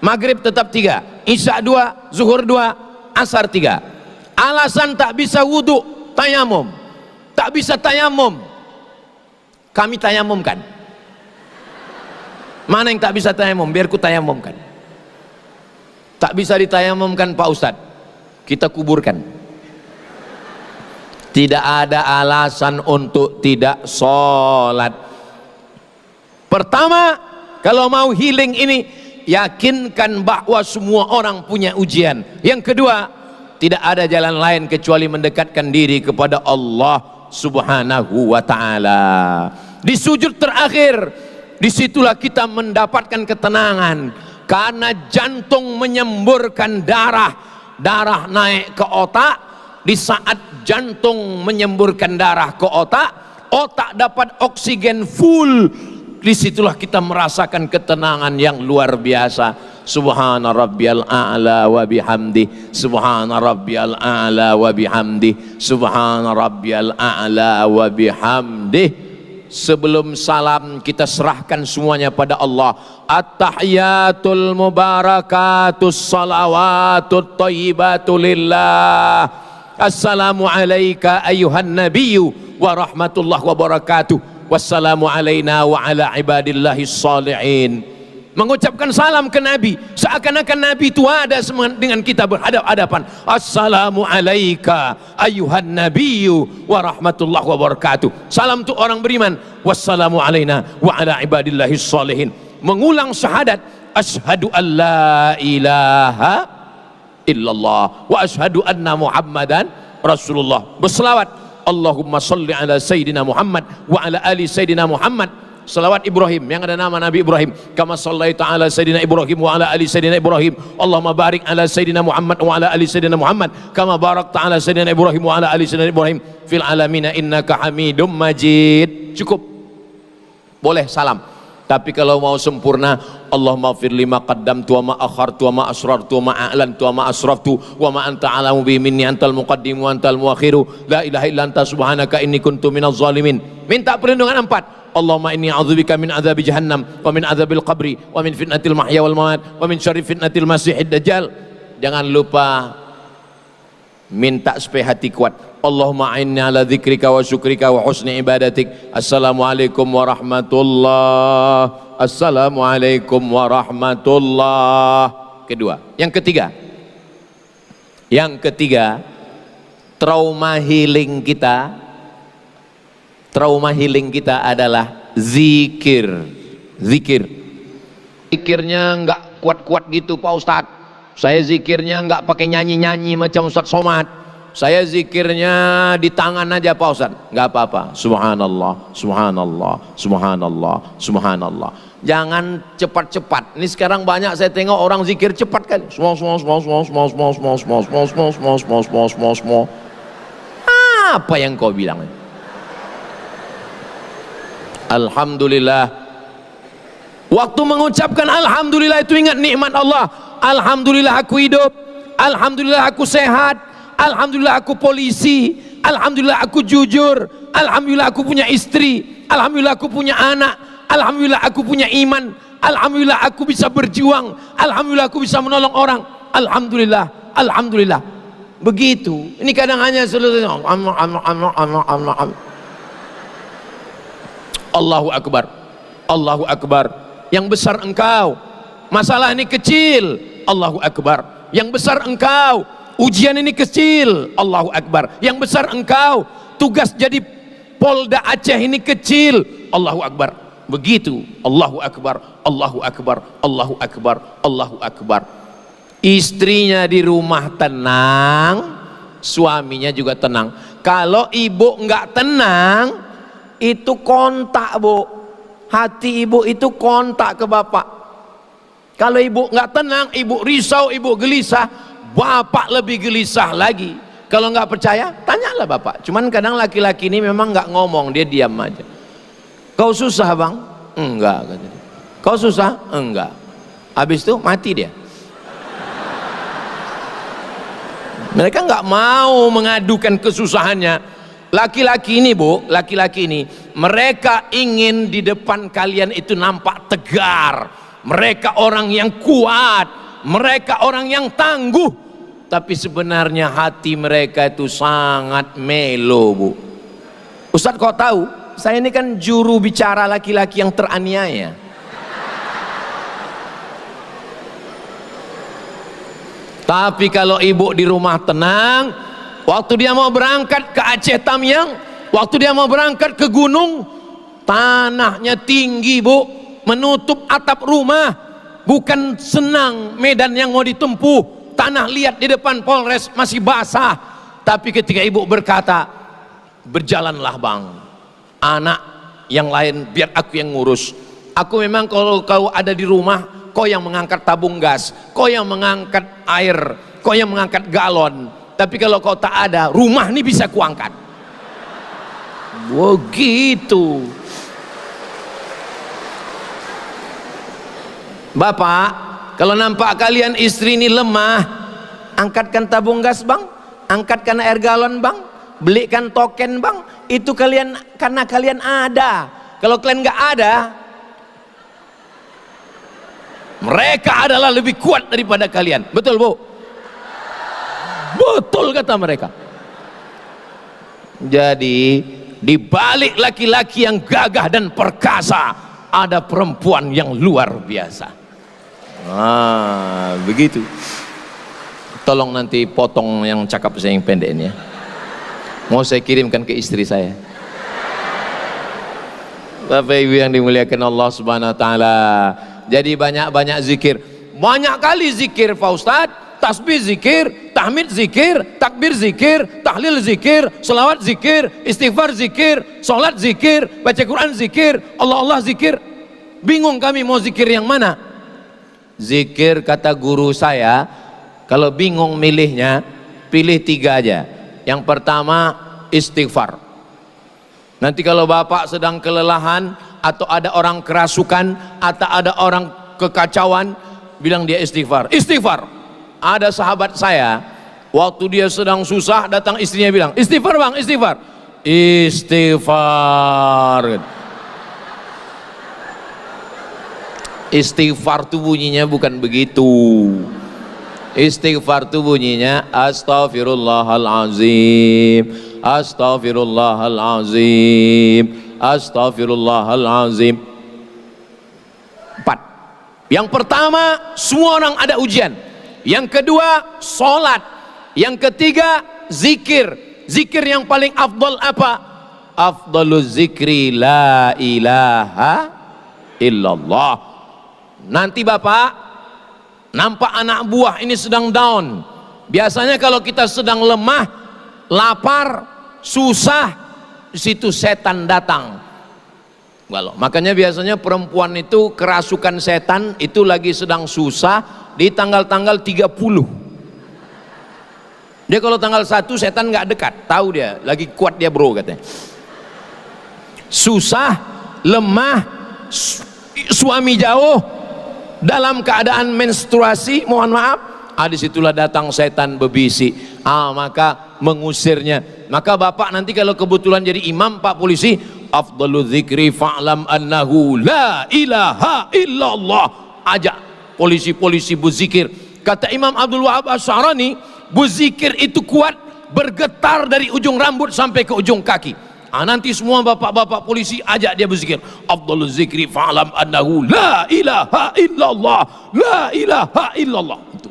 maghrib tetap 3, isya 2, zuhur 2, asar 3. Alasan tak bisa wudhu, tayamum. Tak bisa tayamum, kami tayamumkan. Mana yang tak bisa tayamum? Biar ku tayamumkan. Tak bisa ditayamumkan Pak Ustadz, kita kuburkan. Tidak ada alasan untuk tidak sholat. Pertama, kalau mau healing ini, yakinkan bahwa semua orang punya ujian. Yang kedua, tidak ada jalan lain kecuali mendekatkan diri kepada Allah Subhanahu wa ta'ala. Di sujud terakhir, disitulah kita mendapatkan ketenangan, karena jantung menyemburkan darah, darah naik ke otak. Di saat jantung menyemburkan darah ke otak, otak dapat oksigen full. Disitulah kita merasakan ketenangan yang luar biasa. Subhana rabbiyal a'la wa bihamdi, subhana rabbiyal a'la wa bihamdi, subhana rabbiyal a'la wa bihamdi. Sebelum salam kita serahkan semuanya pada Allah. At-tahiyatul mubarakatus salawatut thayyibatu lillah. Assalamu alayka ayuhan nabiyyu wa rahmatullahi wa barakatuh. wassalamu alaina wa ala ibadillahis shalihin. Mengucapkan salam ke Nabi seakan-akan Nabi itu ada dengan kita berhadap-hadapan. Assalamu alaika ayuhan nabiyyu wa rahmatullahi wa barakatuh. Salam untuk orang beriman. Wassalamu alaina wa ala ibadillahis shalihin. Mengulang syahadat, asyhadu an la ilaha illallah wa asyhadu anna muhammadan rasulullah. Berselawat, Allahumma salli ala sayyidina Muhammad wa ala ali sayyidina Muhammad. Salawat Ibrahim yang ada nama Nabi Ibrahim, kama sallaita ala sayyidina Ibrahim wa ala ali sayyidina Ibrahim. Allahumma barik ala sayyidina Muhammad wa ala ali sayyidina Muhammad kama barakta ala sayyidina Ibrahim wa ala ali sayyidina Ibrahim fil alamin innaka Hamidum Majid. Cukup. Boleh salam. Tapi kalau mau sempurna, Allahumma fir lima qaddamtu wa ma akhartu wa ma asrartu wa ma a'lantu wa ma asraftu wa ma anta alamu bi minni antal muqaddim wa antal muakhiru la ilaha illa anta subhanaka inni kuntu minaz zalimin. Minta perlindungan 4. Allahumma inni a'udzubika min adzabi jahannam wa min adzabil qabri wa min fitnatil mahya wal mamat wa min syarri fitnatil masiihid dajjal. Jangan lupa minta supaya hati kuat. Allahumma a'inni ala dzikrika wa syukrika wa husni ibadatik. Assalamualaikum warahmatullahi. Assalamualaikum warahmatullahi. Kedua. Yang ketiga, trauma healing kita adalah zikir. Zikirnya enggak kuat-kuat gitu Pak Ustadz. Saya zikirnya enggak pakai nyanyi-nyanyi macam Ustadz Somad. Saya zikirnya di tangan aja Pak Ustadz. Enggak apa-apa. Subhanallah, subhanallah, subhanallah, subhanallah. Jangan cepat-cepat. Ini sekarang banyak saya tengok orang zikir cepat kali. Apa yang kau bilang? Alhamdulillah. Waktu mengucapkan alhamdulillah itu ingat nikmat Allah. Alhamdulillah aku hidup. Alhamdulillah aku sehat. Alhamdulillah aku polisi. Alhamdulillah aku jujur. Alhamdulillah aku punya istri. Alhamdulillah aku punya anak. Alhamdulillah aku punya iman. Alhamdulillah aku bisa berjuang. Alhamdulillah aku bisa menolong orang. Alhamdulillah. Alhamdulillah. Begitu. Ini kadang hanya selesai. Allahu Akbar, Allahu Akbar. Yang besar engkau, masalah ini kecil. Allahu Akbar. Yang besar engkau, ujian ini kecil. Allahu Akbar. Yang besar engkau, tugas jadi Polda Aceh ini kecil. Allahu Akbar. Begitu. Allahu Akbar, Allahu Akbar, Allahu Akbar, Allahu Akbar. Istrinya di rumah tenang, suaminya juga tenang. Kalau ibu enggak tenang, itu kontak Bu, hati ibu itu kontak ke bapak. Kalau ibu nggak tenang, ibu risau, ibu gelisah, bapak lebih gelisah lagi. Kalau nggak percaya, tanyalah bapak. Cuman kadang laki-laki ini memang nggak ngomong, dia diam aja. Kau susah bang? Enggak. Kau susah? Enggak. Habis itu mati dia. Mereka nggak mau mengadukan kesusahannya. Laki-laki ini Bu, laki-laki ini mereka ingin di depan kalian itu nampak tegar. Mereka orang yang kuat, mereka orang yang tangguh. Tapi sebenarnya hati mereka itu sangat melo Bu. Ustadz kau tahu, saya ini kan juru bicara laki-laki yang teraniaya. Tapi kalau ibu di rumah tenang, waktu dia mau berangkat ke Aceh Tamiang, waktu dia mau berangkat ke gunung, tanahnya tinggi Bu, menutup atap rumah. Bukan senang medan yang mau ditempuh, tanah liat di depan Polres masih basah. Tapi ketika ibu berkata, berjalanlah bang, anak yang lain biar aku yang ngurus. Aku memang kalau kau ada di rumah, kau yang mengangkat tabung gas, kau yang mengangkat air, kau yang mengangkat galon. Tapi kalau kau tak ada, rumah ini bisa kuangkat. Begitu. Bapak, kalau nampak kalian istri ini lemah, angkatkan tabung gas bang, angkatkan air galon bang, belikan token bang. Itu kalian karena kalian ada. Kalau kalian nggak ada, mereka adalah lebih kuat daripada kalian. Betul Bu? Betul kata mereka. Jadi di balik laki-laki yang gagah dan perkasa ada perempuan yang luar biasa. Begitu. Tolong nanti potong yang cakap saya yang pendek ini ya. Mau saya kirimkan ke istri saya. Bapak Ibu yang dimuliakan Allah Subhanahu wa taala. Jadi banyak-banyak zikir. Banyak kali zikir Pak Ustadz. Tasbih zikir, tahmid zikir, takbir zikir, tahlil zikir, selawat zikir, istighfar zikir, sholat zikir, baca Quran zikir, Allah zikir. Bingung kami mau zikir yang mana. Zikir kata guru saya, kalau bingung milihnya, pilih 3 aja. Yang pertama istighfar. Nanti kalau bapak sedang kelelahan, atau ada orang kerasukan, atau ada orang kekacauan, bilang dia istighfar. Istighfar. Ada sahabat saya, waktu dia sedang susah, datang istrinya bilang, istighfar bang, istighfar. Istighfar. Istighfar itu bunyinya bukan begitu. Istighfar itu bunyinya astaghfirullahalazim, astaghfirullahalazim, astaghfirullahalazim. 4. Yang pertama, semua orang ada ujian. Yang kedua, sholat. Yang ketiga, zikir. Zikir yang paling afdal apa? Afdaluz zikri la ilaha illallah. Nanti bapak nampak anak buah ini sedang down. Biasanya kalau kita sedang lemah, lapar, susah, di situ setan datang. Makanya biasanya perempuan itu kerasukan setan itu lagi sedang susah di tanggal-tanggal 30. Dia kalau tanggal 1 setan nggak dekat, tahu dia lagi kuat dia bro katanya. Susah, lemah, suami jauh, dalam keadaan menstruasi, mohon maaf, disitulah datang setan berbisik. Maka mengusirnya. Maka bapak nanti kalau kebetulan jadi imam, pak polisi, afdalu dzikri fa'lam annahu la ilaha illallah. Ajak polisi-polisi berzikir. Kata Imam Abdul Wahab Asy'arani, berzikir itu kuat, bergetar dari ujung rambut sampai ke ujung kaki. Nanti semua bapak-bapak polisi ajak dia berzikir. Afdalu dzikri fa'lam annahu la ilaha illallah, la ilaha illallah. Itu.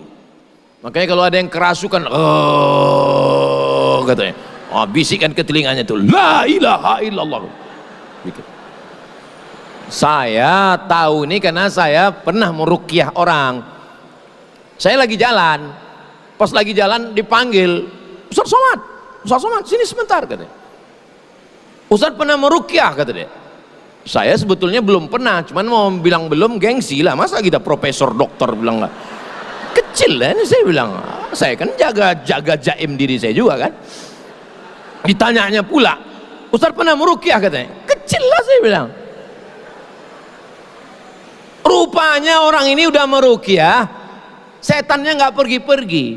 Makanya kalau ada yang kerasukan, katanya, bisikkan ke telinganya tuh, la ilaha illallah. Saya tahu ini karena saya pernah meruqyah orang. Saya lagi jalan, pas lagi jalan dipanggil, Ustaz Somad, sini sebentar katanya. Ustaz pernah meruqyah kata dia. Saya sebetulnya belum pernah, cuman mau bilang belum gengsi lah. Masa kita profesor doktor bilang lah. Kecil lah ini saya bilang. Saya kan jaga jaim diri saya juga kan. Ditanyanya pula, Ustaz pernah meruqyah katanya. Kecil lah saya bilang. Rupanya orang ini udah meruqyah, setannya nggak pergi-pergi.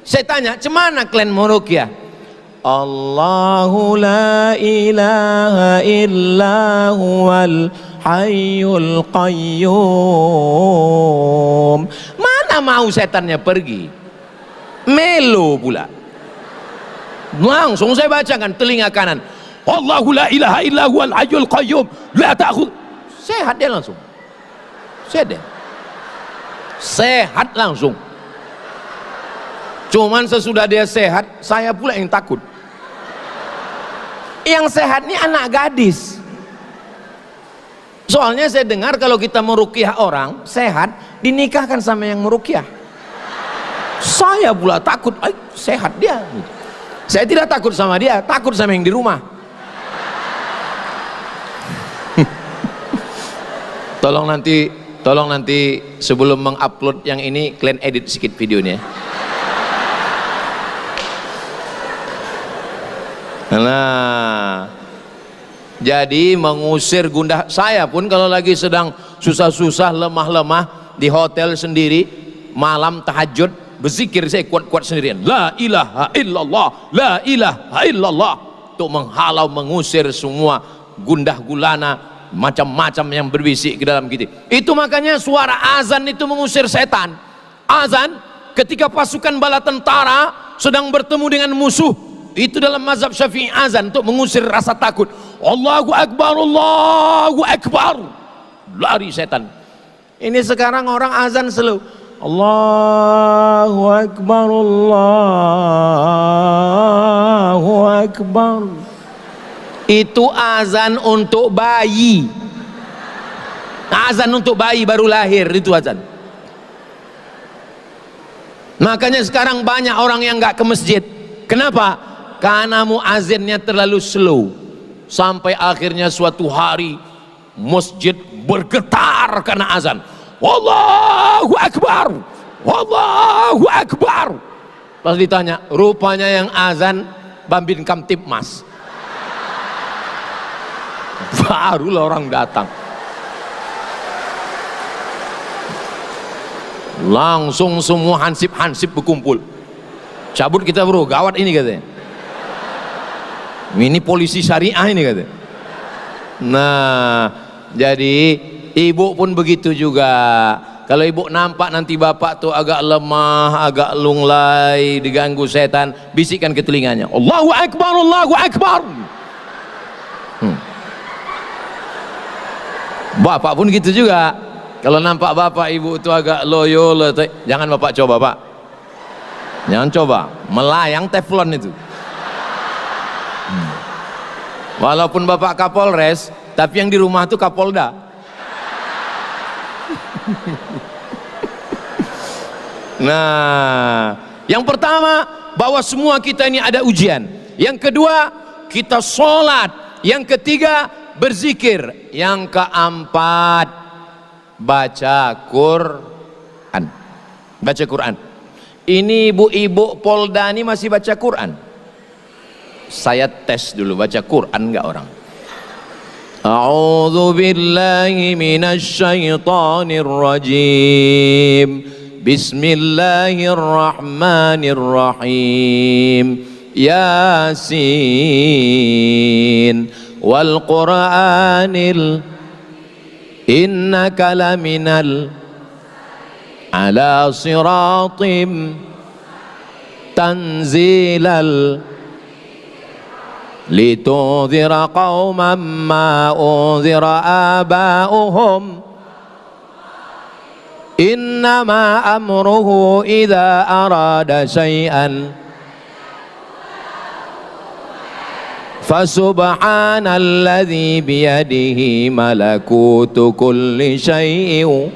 Saya tanya, cemana kalian meruqyah? Allahu la ilaha illa huwal hayyul qayyum. Mana mau setannya pergi? Melo pula. Langsung saya bacakan telinga kanan. Allahu la ilaha illa huwal hayyul qayyum la ta'khudh. Sehat dia langsung. Sehat langsung. Cuman sesudah dia sehat, saya pula yang takut. Yang sehat ini anak gadis. Soalnya saya dengar kalau kita meruqyah orang sehat, dinikahkan sama yang meruqyah. Saya pula takut, sehat dia. Saya tidak takut sama dia, takut sama yang di rumah. Tolong nanti sebelum mengupload yang ini kalian edit sedikit videonya. Nah, jadi mengusir gundah. Saya pun kalau lagi sedang susah-susah, lemah-lemah di hotel sendiri, malam tahajud berzikir saya kuat-kuat sendirian. La ilaha illallah, la ilaha illallah, untuk menghalau, mengusir semua gundah gulana, macam-macam yang berbisik ke dalam kita. Itu makanya suara azan itu mengusir setan. Azan ketika pasukan bala tentara sedang bertemu dengan musuh, Itu dalam mazhab Syafi'i azan untuk mengusir rasa takut. Allahu Akbar, Allahu Akbar. Lari setan. Ini sekarang orang azan slow. Allahu Akbar, Allahu Akbar. Itu azan untuk bayi. Azan untuk bayi baru lahir, itu azan. Makanya sekarang banyak orang yang nggak ke masjid. Kenapa? Karena muazzinnya terlalu slow. Sampai akhirnya suatu hari masjid bergetar karena azan. Allahu Akbar, Allahu Akbar. Pas ditanya, rupanya yang azan Bambin Kamtibmas. Barulah orang datang. Langsung semua hansip-hansip berkumpul. Cabut kita bro, gawat ini katanya. Ini polisi syariah ini katanya. Nah, jadi ibu pun begitu juga. Kalau ibu nampak nanti bapak tuh agak lemah, agak lunglai, diganggu setan, bisikkan ke telinganya, Allahu Akbar, Allahu Akbar. Bapak pun gitu juga. Kalau nampak bapak ibu itu agak loyo, jangan bapak coba pak. Jangan coba, melayang teflon itu. Walaupun bapak Kapolres, tapi yang di rumah itu Kapolda. Nah, yang pertama, bahwa semua kita ini ada ujian. Yang kedua, kita sholat. Yang ketiga, berzikir. Yang keempat, baca Quran. Baca Quran. Ini ibu-ibu Polda ini masih baca Quran. Saya tes dulu, baca Quran enggak orang? A'udzu billahi minasy syaithanir rajim. Bismillahirrahmanirrahim. Yasin wal Qur'anil innaka laminal ala siratim tanzilal litudhira qauman ma udhira aba'uhum innama amruhu idza arada syai'an fasubhanalladzi biyadihi malakutu kulli syai'in.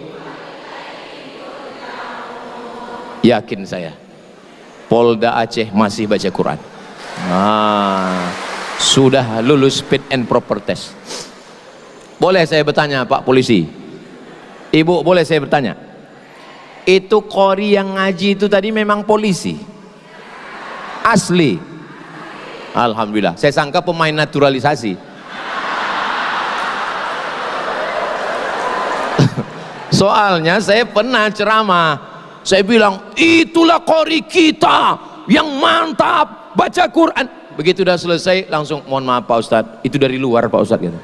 Yakin saya Polda Aceh masih baca Quran. Sudah lulus fit and proper test. Boleh saya bertanya Pak Polisi, Ibu boleh saya bertanya, itu qori yang ngaji itu tadi memang polisi? Asli? Alhamdulillah, saya sangka pemain naturalisasi. Soalnya saya pernah ceramah, saya bilang itulah qori kita yang mantap baca Quran. Begitu udah selesai langsung mohon maaf Pak Ustadz, itu dari luar Pak Ustadz gitu.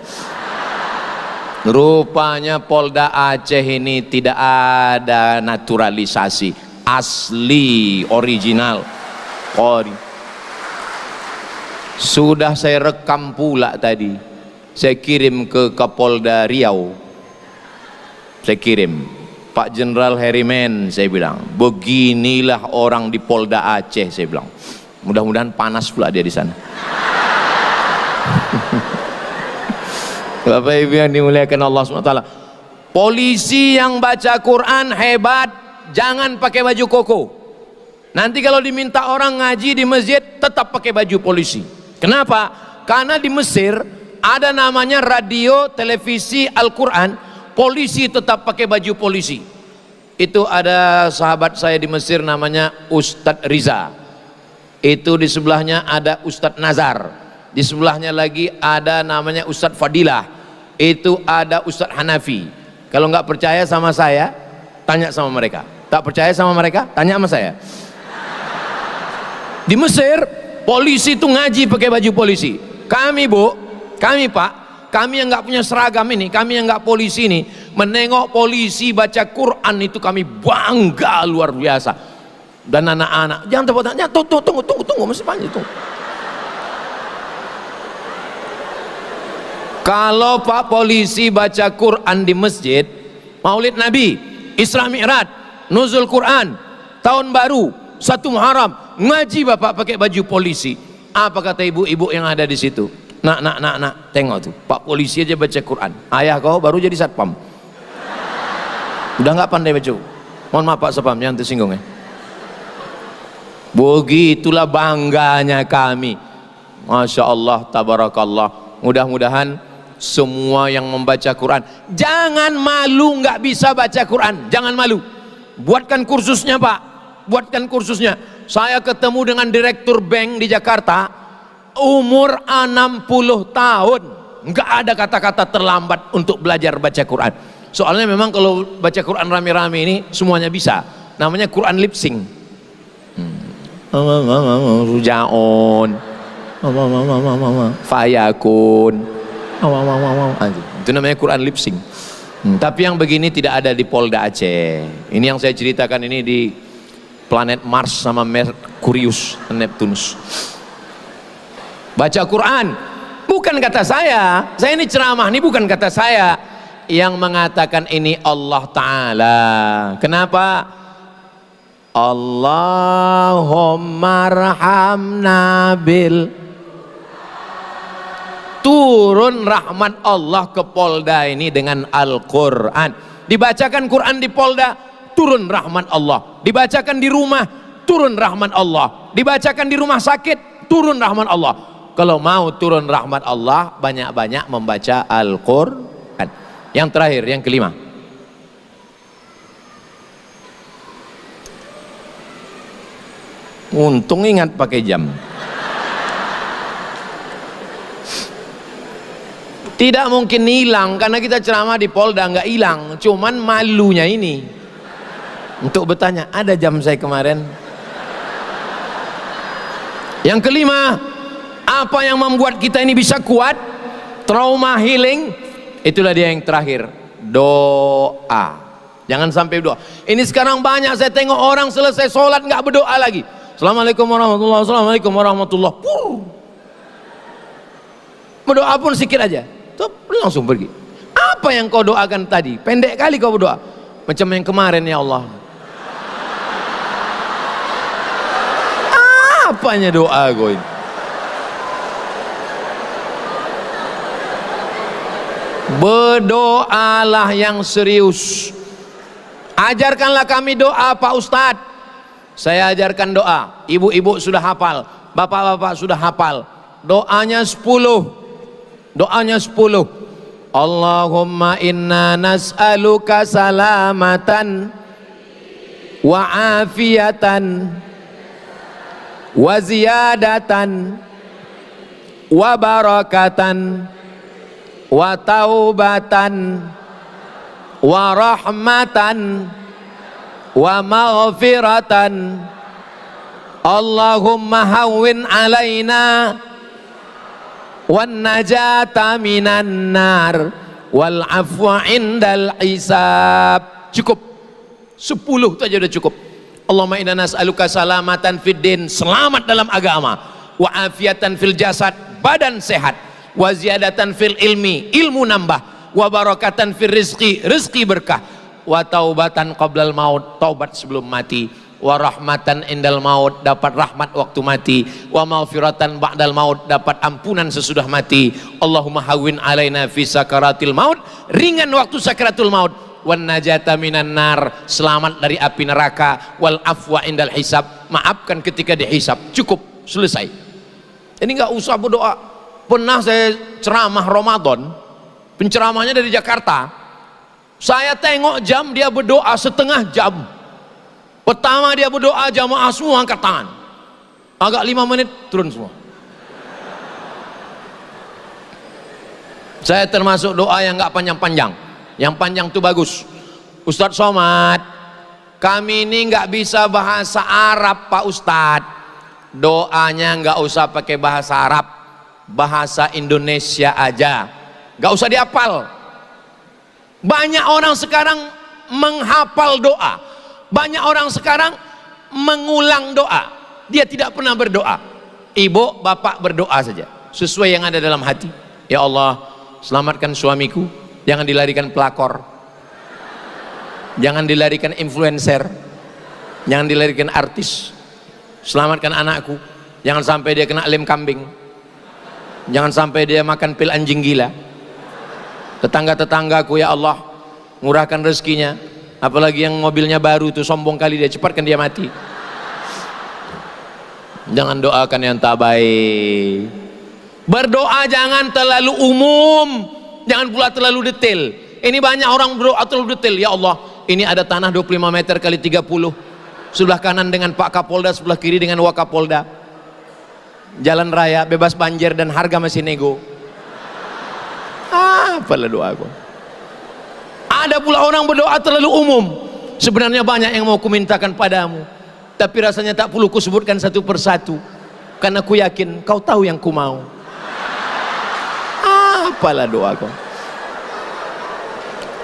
Rupanya Polda Aceh ini tidak ada naturalisasi, asli original qori. Sudah saya rekam pula tadi, saya kirim ke Kapolda Riau, saya kirim, Pak Jenderal Herimen, saya bilang beginilah orang di Polda Aceh, saya bilang mudah-mudahan panas pula dia di sana. Bapak Ibu yang dimuliakan Allah SWT, polisi yang baca Quran hebat, jangan pakai baju koko. Nanti kalau diminta orang ngaji di masjid tetap pakai baju polisi. Kenapa? Karena di Mesir ada namanya radio, televisi, Al-Quran, polisi tetap pakai baju polisi. Itu ada sahabat saya di Mesir namanya Ustadz Riza. Itu di sebelahnya ada Ustadz Nazar. Di sebelahnya lagi ada namanya Ustadz Fadilah. Itu ada Ustadz Hanafi. Kalau nggak percaya sama saya, tanya sama mereka. Tak percaya sama mereka, tanya sama saya. Di Mesir, polisi itu ngaji pakai baju polisi. Kami Bu, kami Pak, kami yang nggak punya seragam ini, kami yang nggak polisi ini, menengok polisi baca Quran itu kami bangga luar biasa. Dan anak-anak, jangan tepuk tangan, tunggu, masih panjang, tunggu. Kalau Pak Polisi baca Quran di masjid, Maulid Nabi, Isra Mi'raj, Nuzul Quran, Tahun Baru, 1 Muharram, ngaji Bapak pakai baju polisi. Apa kata ibu-ibu yang ada di situ? Nak, tengok tuh, Pak Polisi aja baca Quran. Ayah kau baru jadi satpam. Udah nggak pandai baca. Mohon maaf Pak Satpam, jangan tersinggung ya. Begitulah bangganya kami. Masya Allah, tabarakallah. Mudah-mudahan semua yang membaca Quran, jangan malu nggak bisa baca Quran, jangan malu. Buatkan kursusnya Pak, buatkan kursusnya. Saya ketemu dengan direktur bank di Jakarta, umur 60 tahun, nggak ada kata-kata terlambat untuk belajar baca Quran. Soalnya memang kalau baca Quran rame-rame ini semuanya bisa. Namanya Quran lip sync. Rujaon, fayakun, itu namanya Quran lip sync. Tapi yang begini tidak ada di Polda Aceh. Ini yang saya ceritakan ini di planet Mars sama Merkurius, Neptunus. Baca Quran bukan kata saya ini ceramah, ini bukan kata saya. Yang mengatakan ini Allah Ta'ala. Kenapa? Allahumma arhamna bil. Turun rahmat Allah ke Polda ini dengan Al-Quran. Dibacakan Quran di Polda, turun rahmat Allah. Dibacakan di rumah, turun rahmat Allah. Dibacakan di rumah sakit, turun rahmat Allah. Kalau mau turun rahmat Allah, banyak-banyak membaca Al-Quran. Yang terakhir, yang kelima, untung ingat pakai jam. Tidak mungkin hilang karena kita ceramah di Polda, nggak hilang, cuman malunya ini untuk bertanya, ada jam saya kemarin. Yang kelima, apa yang membuat kita ini bisa kuat? Trauma healing. Itulah dia yang terakhir, doa. Jangan sampai doa. Ini sekarang banyak saya tengok orang selesai sholat nggak berdoa lagi. Assalamualaikum warahmatullahi wabarakatuh. Assalamualaikum warahmatullahi wabarakatuh. Berdoa pun sedikit aja, tuh langsung pergi. Apa yang kau doakan tadi? Pendek kali kau berdoa. Macam yang kemarin, ya Allah. Apanya doa kau ini? Berdoalah yang serius. Ajarkanlah kami doa Pak Ustadz. Saya ajarkan doa. Ibu-ibu sudah hafal, bapak-bapak sudah hafal. Doanya 10. Doanya 10. Allahumma inna nas'aluka salamatan wa afiatan wa ziyadatan wa barakatan wa taubatan wa rahmatan wa maghfiratan. Allahumma hawwin alaina wan najata minan nar wal afwa indal hisab. Cukup 10 itu aja udah cukup. Allahumma inna nas'aluka salamatan fid din, selamat dalam agama, wa afiatan fil jasad, badan sehat, wa ziyadatan fil ilmi, ilmu nambah, wa barakatan fil rizqi, rizqi berkah, wa taubatan qablal maut, taubat sebelum mati, wa rahmatan indal maut, dapat rahmat waktu mati, wa maghfiratan ba'dal maut, dapat ampunan sesudah mati. Allahumma hawwin alaina fi sakaratil maut, ringan waktu sakaratul maut, wan najata minan nar, selamat dari api neraka, wal afwa indal hisab, maafkan ketika dihisab. Cukup, selesai. Ini nggak usah berdoa. Pernah saya ceramah Ramadan, penceramahnya dari Jakarta. Saya tengok jam, dia berdoa setengah jam. Pertama dia berdoa, jamaah semua angkat tangan. Agak 5 menit turun semua. Saya termasuk doa yang nggak panjang-panjang. Yang panjang itu bagus. Ustadz Somad, kami ini nggak bisa bahasa Arab Pak Ustadz. Doanya nggak usah pakai bahasa Arab, bahasa Indonesia aja, nggak usah dihafal. Banyak orang sekarang menghafal doa, banyak orang sekarang mengulang doa, dia tidak pernah berdoa. Ibu bapak berdoa saja sesuai yang ada dalam hati. Ya Allah, selamatkan suamiku, jangan dilarikan pelakor, jangan dilarikan influencer, jangan dilarikan artis. Selamatkan anakku, jangan sampai dia kena lem kambing, jangan sampai dia makan pil anjing gila. Tetangga-tetanggaku ya Allah, murahkan rezekinya, apalagi yang mobilnya baru itu sombong kali dia, cepatkan dia mati. Jangan doakan yang tak baik. Berdoa jangan terlalu umum, jangan pula terlalu detail. Ini banyak orang berdoa terlalu detail. Ya Allah, ini ada tanah 25 meter kali 30, sebelah kanan dengan Pak Kapolda, sebelah kiri dengan Wakapolda, jalan raya bebas banjir dan harga masih nego. Apalah doaku. Ada pula orang berdoa terlalu umum. Sebenarnya banyak yang mau kumintakan padamu, tapi rasanya tak perlu kusebutkan satu persatu, karena ku yakin kau tahu yang ku mau. Apalah doaku.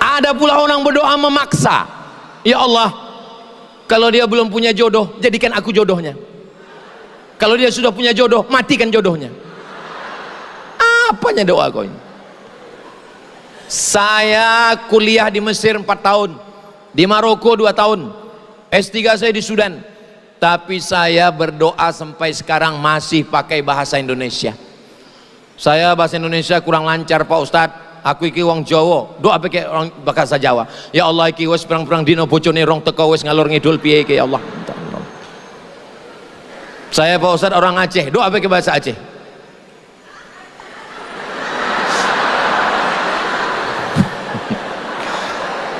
Ada pula orang berdoa memaksa. Ya Allah, kalau dia belum punya jodoh, jadikan aku jodohnya. Kalau dia sudah punya jodoh, matikan jodohnya. Apanya doa kau ini? Saya kuliah di Mesir 4 tahun, di Maroko 2 tahun, S3 saya di Sudan, tapi saya berdoa sampai sekarang masih pakai bahasa Indonesia. Saya bahasa Indonesia kurang lancar Pak Ustadz. Aku iki wong Jawa, doa pakai orang bahasa Jawa. Ya Allah, iki wis perang-perang dino bojone rong teko wis ngalor ngidul piye iki ya Allah. Saya Pak Ustadz orang Aceh, doa pakai bahasa Aceh.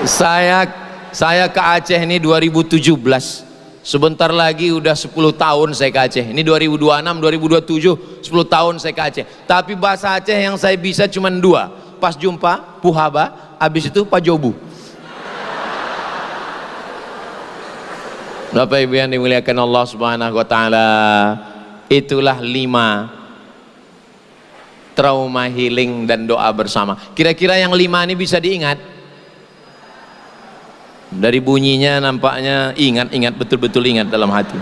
Saya ke Aceh ini 2017. Sebentar lagi udah 10 tahun saya ke Aceh. Ini 2026, 2027, 10 tahun saya ke Aceh. Tapi bahasa Aceh yang saya bisa cuma 2. Pas jumpa, puhaba, habis itu pajobu. Bapak Ibu yang dimuliakan Allah Subhanahu wa taala, itulah 5 trauma healing dan doa bersama. Kira-kira yang 5 ini bisa diingat? Dari bunyinya nampaknya ingat betul-betul ingat dalam hati.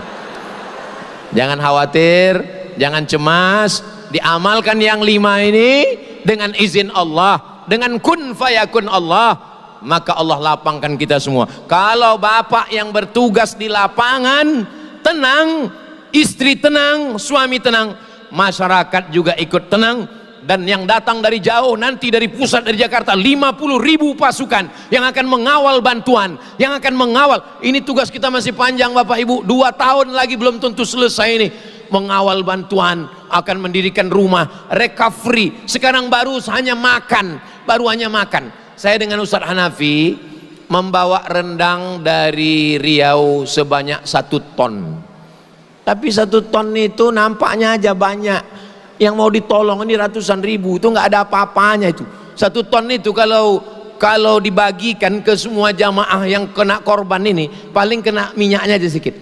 Jangan khawatir, jangan cemas, diamalkan yang 5 ini dengan izin Allah, dengan kun fayakun Allah, maka Allah lapangkan kita semua. Kalau bapak yang bertugas di lapangan tenang, istri tenang, suami tenang, masyarakat juga ikut tenang. Dan yang datang dari jauh nanti dari pusat, dari Jakarta, 50.000 pasukan yang akan mengawal bantuan, yang akan mengawal. Ini tugas kita masih panjang Bapak Ibu, 2 tahun lagi belum tentu selesai ini. Mengawal bantuan, akan mendirikan rumah, recovery. Sekarang baru hanya makan, Saya dengan Ustadz Hanafi membawa rendang dari Riau sebanyak 1 ton. Tapi 1 ton itu nampaknya aja banyak. Yang mau ditolong ini ratusan ribu, itu nggak ada apa-apanya itu. 1 ton itu kalau dibagikan ke semua jamaah yang kena korban ini, paling kena minyaknya aja sedikit.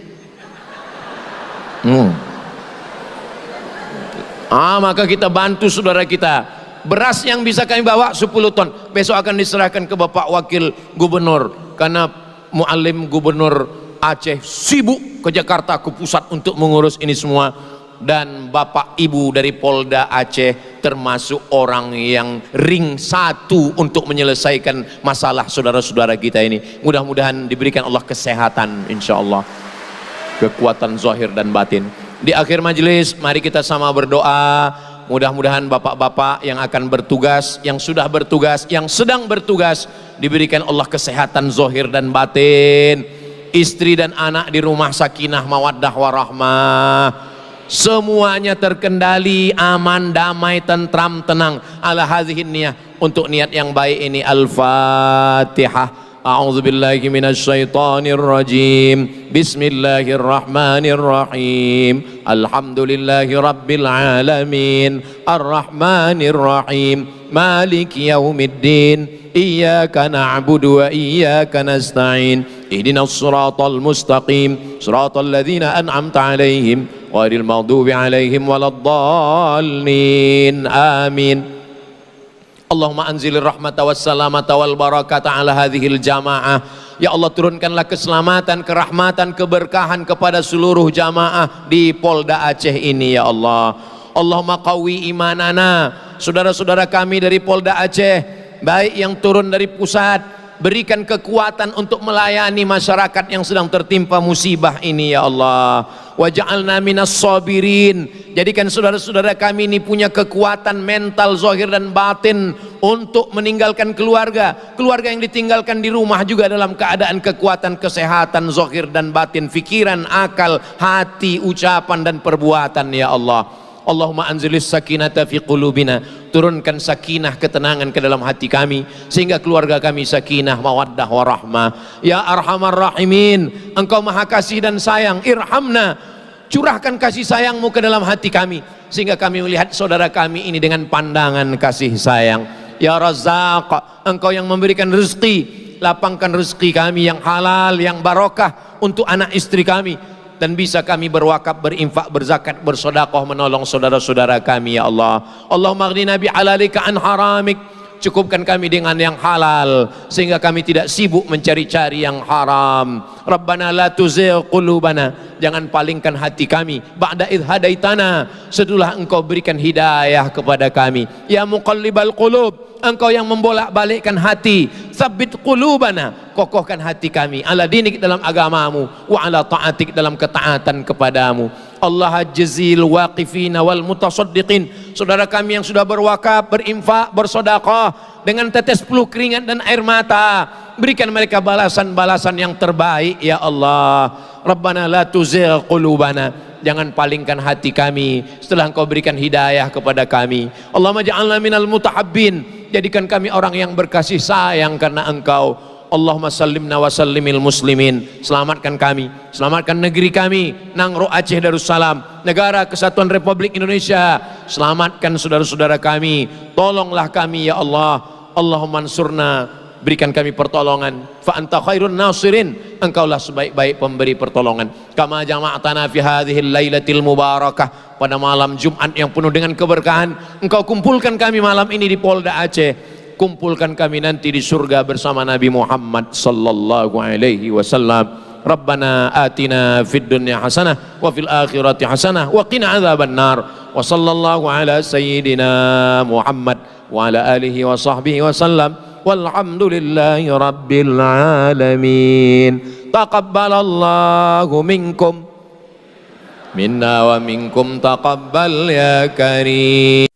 Maka kita bantu saudara kita. Beras yang bisa kami bawa 10 ton, besok akan diserahkan ke Bapak Wakil Gubernur, karena Muallim Gubernur Aceh sibuk ke Jakarta, ke pusat untuk mengurus ini semua. Dan Bapak Ibu dari Polda Aceh termasuk orang yang ring 1 untuk menyelesaikan masalah saudara-saudara kita ini. Mudah-mudahan diberikan Allah kesehatan, insya Allah, kekuatan zahir dan batin. Di akhir majelis mari kita sama berdoa, mudah-mudahan bapak-bapak yang akan bertugas, yang sudah bertugas, yang sedang bertugas, diberikan Allah kesehatan zahir dan batin. Istri dan anak di rumah sakinah mawaddah warahmah, semuanya terkendali, aman, damai, tentram, tenang. Ala hadhihi niyah, untuk niat yang baik ini. Al-Fatihah. A'udzubillahi minasyaitonir rajim. Bismillahirrahmanirrahim. Alhamdulillahi rabbil alamin. Arrahmanir rahim. Maliki yaumiddin. Iyyaka na'budu wa iyyaka nasta'in. Ihdinas siratal mustaqim. Siratal ladzina an'amta 'alaihim ghairil maghdubi 'alaihim waladdallin. Amin. Allahumma anzilir rahmata wassalamata wal barakata ala hadhil jamaah. Ya Allah, turunkanlah keselamatan, kerahmatan, keberkahan kepada seluruh jamaah di Polda Aceh ini ya Allah. Allahumma qawi imanana, saudara-saudara kami dari Polda Aceh, baik yang turun dari pusat, berikan kekuatan untuk melayani masyarakat yang sedang tertimpa musibah ini ya Allah. Waj'alna minas sabirin, jadikan saudara-saudara kami ini punya kekuatan mental zahir dan batin untuk meninggalkan keluarga yang ditinggalkan di rumah juga dalam keadaan kekuatan kesehatan zahir dan batin, fikiran, akal, hati, ucapan dan perbuatan ya Allah. Allahumma anzilis sakinata fi qulubina, turunkan sakinah, ketenangan ke dalam hati kami sehingga keluarga kami sakinah, mawaddah warahmah. Ya arhamar rahimin, engkau maha kasih dan sayang, irhamna, curahkan kasih sayangmu ke dalam hati kami sehingga kami melihat saudara kami ini dengan pandangan kasih sayang. Ya Razzaq, engkau yang memberikan rezeki, lapangkan rezeki kami yang halal, yang barokah untuk anak istri kami, dan bisa kami berwakaf, berinfak, berzakat, bersedekah, menolong saudara-saudara kami ya Allah. Allahumma aghnina bihalalika an haramik, cukupkan kami dengan yang halal sehingga kami tidak sibuk mencari-cari yang haram. Rabbana la tuzigh qulubana, jangan palingkan hati kami ba'da idh hadaitana, setelah engkau berikan hidayah kepada kami. Ya muqallibal qulub, engkau yang membolak-balikkan hati, tsabbit qulubana, kokohkan hati kami ala dinik, dalam agamamu, wa ala ta'atik, dalam ketaatan kepadamu. Allah jazil waqifina wal mutasaddiqin, saudara kami yang sudah berwakaf, berinfak, bersedekah dengan tetes peluh keringat dan air mata, berikan mereka balasan-balasan yang terbaik ya Allah. Rabbana la tuzigh qulubana, jangan palingkan hati kami setelah engkau berikan hidayah kepada kami. Allahumma ja'alna minal mutahabbin, jadikan kami orang yang berkasih sayang karena engkau. Allahumma sallimna wa sallimil muslimin, selamatkan kami, selamatkan negeri kami, Nangro Aceh Darussalam, negara kesatuan Republik Indonesia, selamatkan saudara-saudara kami, tolonglah kami ya Allah. Allahumma ansurna, berikan kami pertolongan, fa anta khairun nasirin, engkaulah sebaik-baik pemberi pertolongan. Kama jama'tana fi hadhil lailatil mubarakah, pada malam Jumat yang penuh dengan keberkahan, engkau kumpulkan kami malam ini di Polda Aceh, kumpulkan kami nanti di surga bersama Nabi Muhammad sallallahu alaihi wasallam. Rabbana atina fid dunya hasanah wa fil akhirati hasanah wa qina adzaban nar. Wa sallallahu ala sayyidina Muhammad wa ala alihi wa sahbihi wa sallam. Walhamdulillahi rabbil alamin. Taqabbalallahu minkum minna wa minkum taqabbal ya karim.